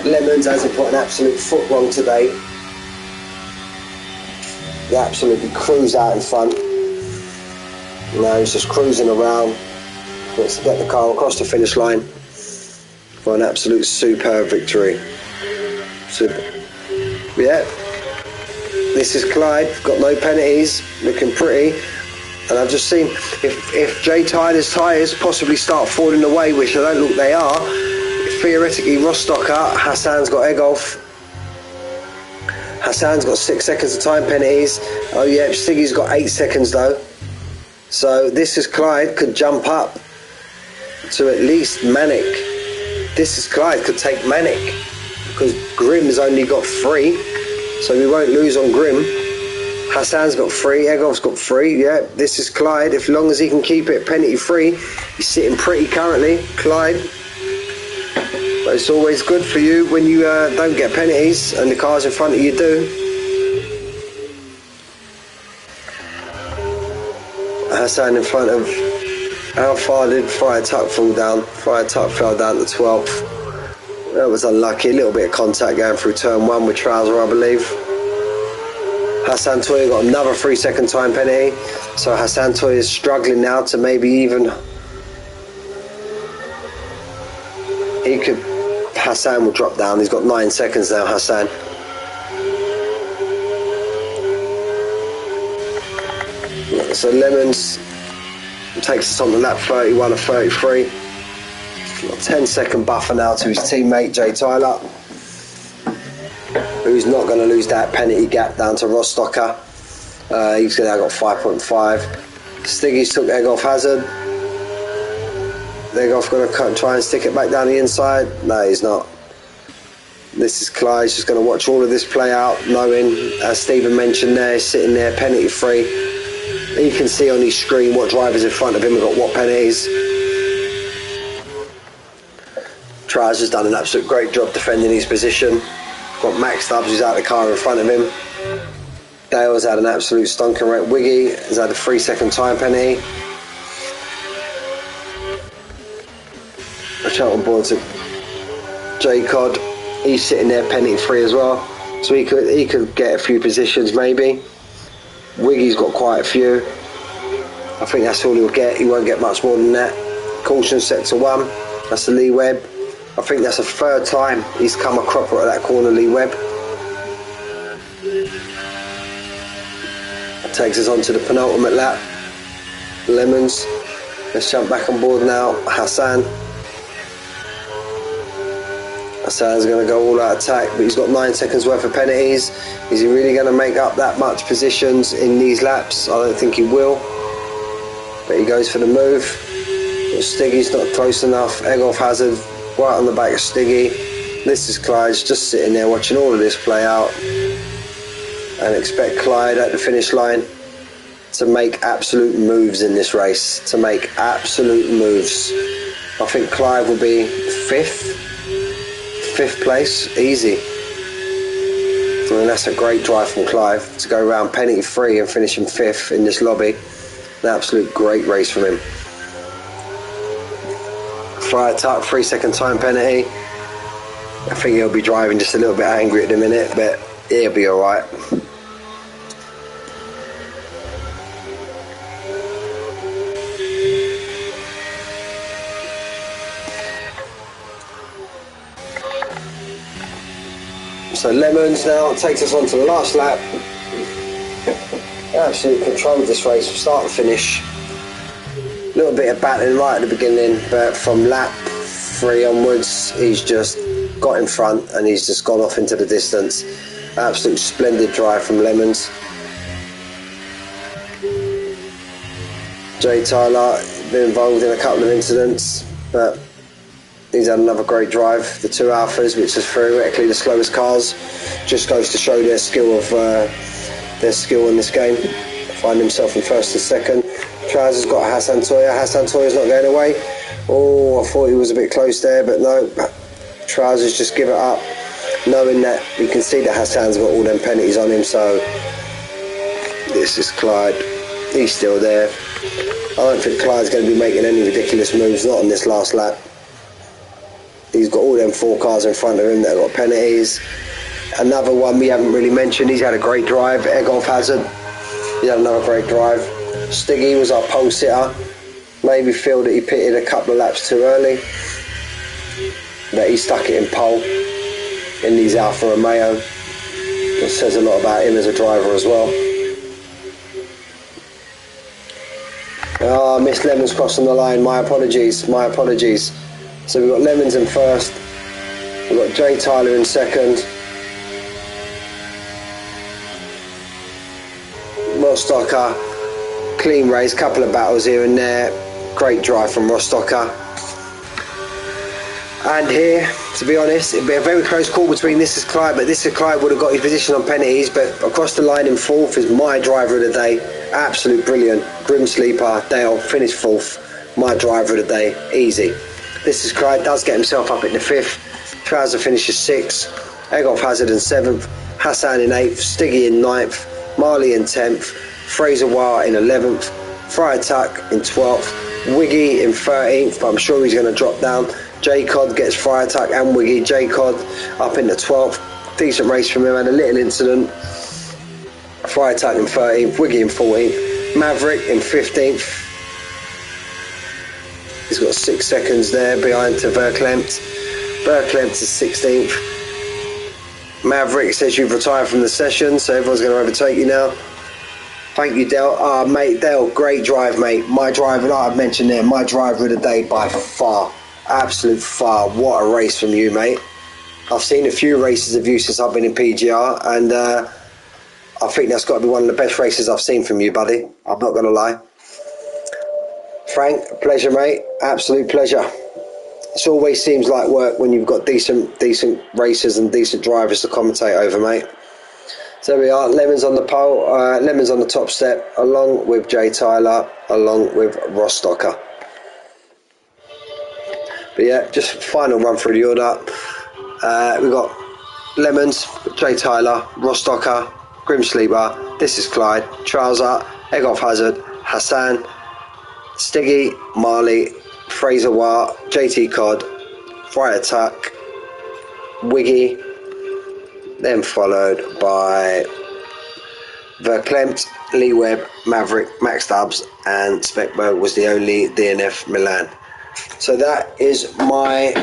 S2: Lemons hasn't put an absolute foot wrong today. They absolutely cruise out in front. Now he's just cruising around. Wants to get the car across the finish line for an absolute superb victory. Yeah, this is Clyde, got no penalties, looking pretty. And I've just seen if Jay Tyler's tyres possibly start falling away, which I don't look they are, theoretically Rostocker, Hassan's got Egolf. Hassan's got 6 seconds of time penalties. Oh yeah, Stiggy's got 8 seconds though. So this is Clyde could jump up to at least Manic. This is Clyde could take Manic because Grimm's only got 3, so we won't lose on Grimm. Hassan's got 3, Egolf's got 3. Yeah, this is Clyde. If long as he can keep it penalty free, he's sitting pretty currently, Clyde. But it's always good for you when you don't get penalties and the cars in front of you do. Hassan in front of. How far did Fire Tuck fall down? Fire Tuck fell down to 12th. That was unlucky. A little bit of contact going through turn 1 with Trouser, I believe. Hassan Toya got another 3-second time penalty. So Hassan Toya is struggling now to maybe even. Hassan will drop down. He's got 9 seconds now, Hassan. So Lemons takes us on to lap 31 of 33. Got a 10-second buffer now to his teammate Jay Tyler, who's not going to lose that penalty gap down to Rostocker. He's now got 5.5. Stiggy's took Egolf Hazard. Egolf going to try and stick it back down the inside. No, he's not. This is Clyde. He's just going to watch all of this play out, knowing, as Stephen mentioned there, he's sitting there penalty free. He can see on his screen what drivers in front of him have got what penalties. Trouser's done an absolute great job defending his position. Got Max Stubbs who's out of the car in front of him. Dale's had an absolute stonking rate. Wiggy has had a 3-second time penalty. Watch out on board to J Cod. He's sitting there penalty free as well. So he could get a few positions maybe. Wiggy's got quite a few. I think that's all he'll get. He won't get much more than that. Caution set to 1. That's the Lee Webb. I think that's the 3rd time he's come a cropper at that corner, Lee Webb. That takes us on to the penultimate lap. Lemons. Let's jump back on board now. Hassan. Hassan's going to go all out attack, but he's got 9 seconds worth of penalties. Is he really going to make up that much positions in these laps? I don't think he will. But he goes for the move. But Stiggy's not close enough. Egolf Hazard right on the back of Stiggy. This is Clyde's just sitting there watching all of this play out. And expect Clyde at the finish line to make absolute moves in this race. To make absolute moves. I think Clyde will be 5th place, easy. I mean, that's a great drive from Clive to go around penalty free and finish in 5th in this lobby. An absolute great race from him. Fire Tuck, 3-second time penalty. I think he'll be driving just a little bit angry at the minute, but he'll be alright. So Lemons now takes us on to the last lap. Absolutely controlled this race from start to finish. A little bit of battling right at the beginning, but from lap 3 onwards, he's just got in front and he's just gone off into the distance. Absolute splendid drive from Lemons. Jay Tyler been involved in a couple of incidents, but he's had another great drive. The 2 Alphas, which is theoretically the slowest cars, just goes to show their skill in this game. Find himself in 1st and 2nd. Trouser's got Hassan Toya. Hassan Toya's not going away. Oh, I thought he was a bit close there, but no. Trousers just give it up, knowing that you can see that Hassan's got all them penalties on him. So this is Clyde. He's still there. I don't think Clyde's going to be making any ridiculous moves, not on this last lap. He's got all them 4 cars in front of him that have got penalties. Another one we haven't really mentioned, he's had a great drive, Egolf Hazard. He had another great drive. Stiggy was our pole sitter. Maybe feel that he pitted a couple of laps too early, but he stuck it in pole in these Alfa Romeo. It says a lot about him as a driver as well. Oh, I missed Lemons crossing the line. My apologies. My apologies. So we've got Lemons in first. We've got Jay Tyler in second. Rostocker, clean race, couple of battles here and there. Great drive from Rostocker. And here, to be honest, it'd be a very close call between This Is Clyde, but This Is Clyde would have got his position on penalties, but across the line in fourth is my driver of the day. Absolute brilliant. Grim Sleeper, Dale, finished fourth. My driver of the day, easy. This Is Clyde does get himself up in the fifth. Trouser finishes sixth. Egolf Hazard in seventh. Hassan in eighth. Stiggy in ninth. Marley in 10th. Fraser Wire in 11th. Friar Tuck in 12th. Wiggy in 13th, but I'm sure he's going to drop down. J Cod gets Friar Tuck and Wiggy. J Cod up in the 12th. Decent race from him, had a little incident. Friar Tuck in 13th, Wiggy in 14th, Maverick in 15th. He's got 6 seconds there behind to Verklempt. Verklempt is 16th. Maverick says you've retired from the session, so everyone's going to overtake you now. Thank you, Dale. Ah, mate, Dale, great drive, mate. My driver, like I've mentioned there, my driver of the day by far. Absolute far. What a race from you, mate. I've seen a few races of you since I've been in PGR, and I think that's got to be one of the best races I've seen from you, buddy. I'm not going to lie. Frank, pleasure, mate. Absolute pleasure. It always seems like work when you've got decent racers and decent drivers to commentate over, mate. So there we are, Lemons on the pole, Lemons on the top step, along with Jay Tyler, along with Rostocker. But yeah, just final run through the order. We've got Lemons, Jay Tyler, Rostocker, Grim Sleeper, This Is Clyde, Trouser, Egolf Hazard, Hassan, Stiggy, Marley, Fraser Wire, JT Cod, Friar Tuck, Wiggy, then followed by Verklempt, Lee Webb, Maverick, Max Stubbs, and Speckberg was the only DNF Milan. So that is my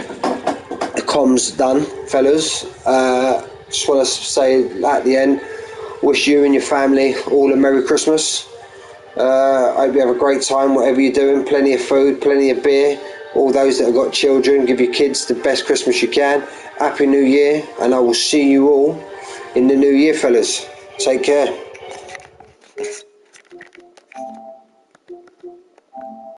S2: comms done, fellas. Just want to say at the end, wish you and your family all a Merry Christmas. I hope you have a great time, whatever you're doing. Plenty of food, plenty of beer. All those that have got children, give your kids the best Christmas you can. Happy New Year, and I will see you all in the new year, fellas. Take care.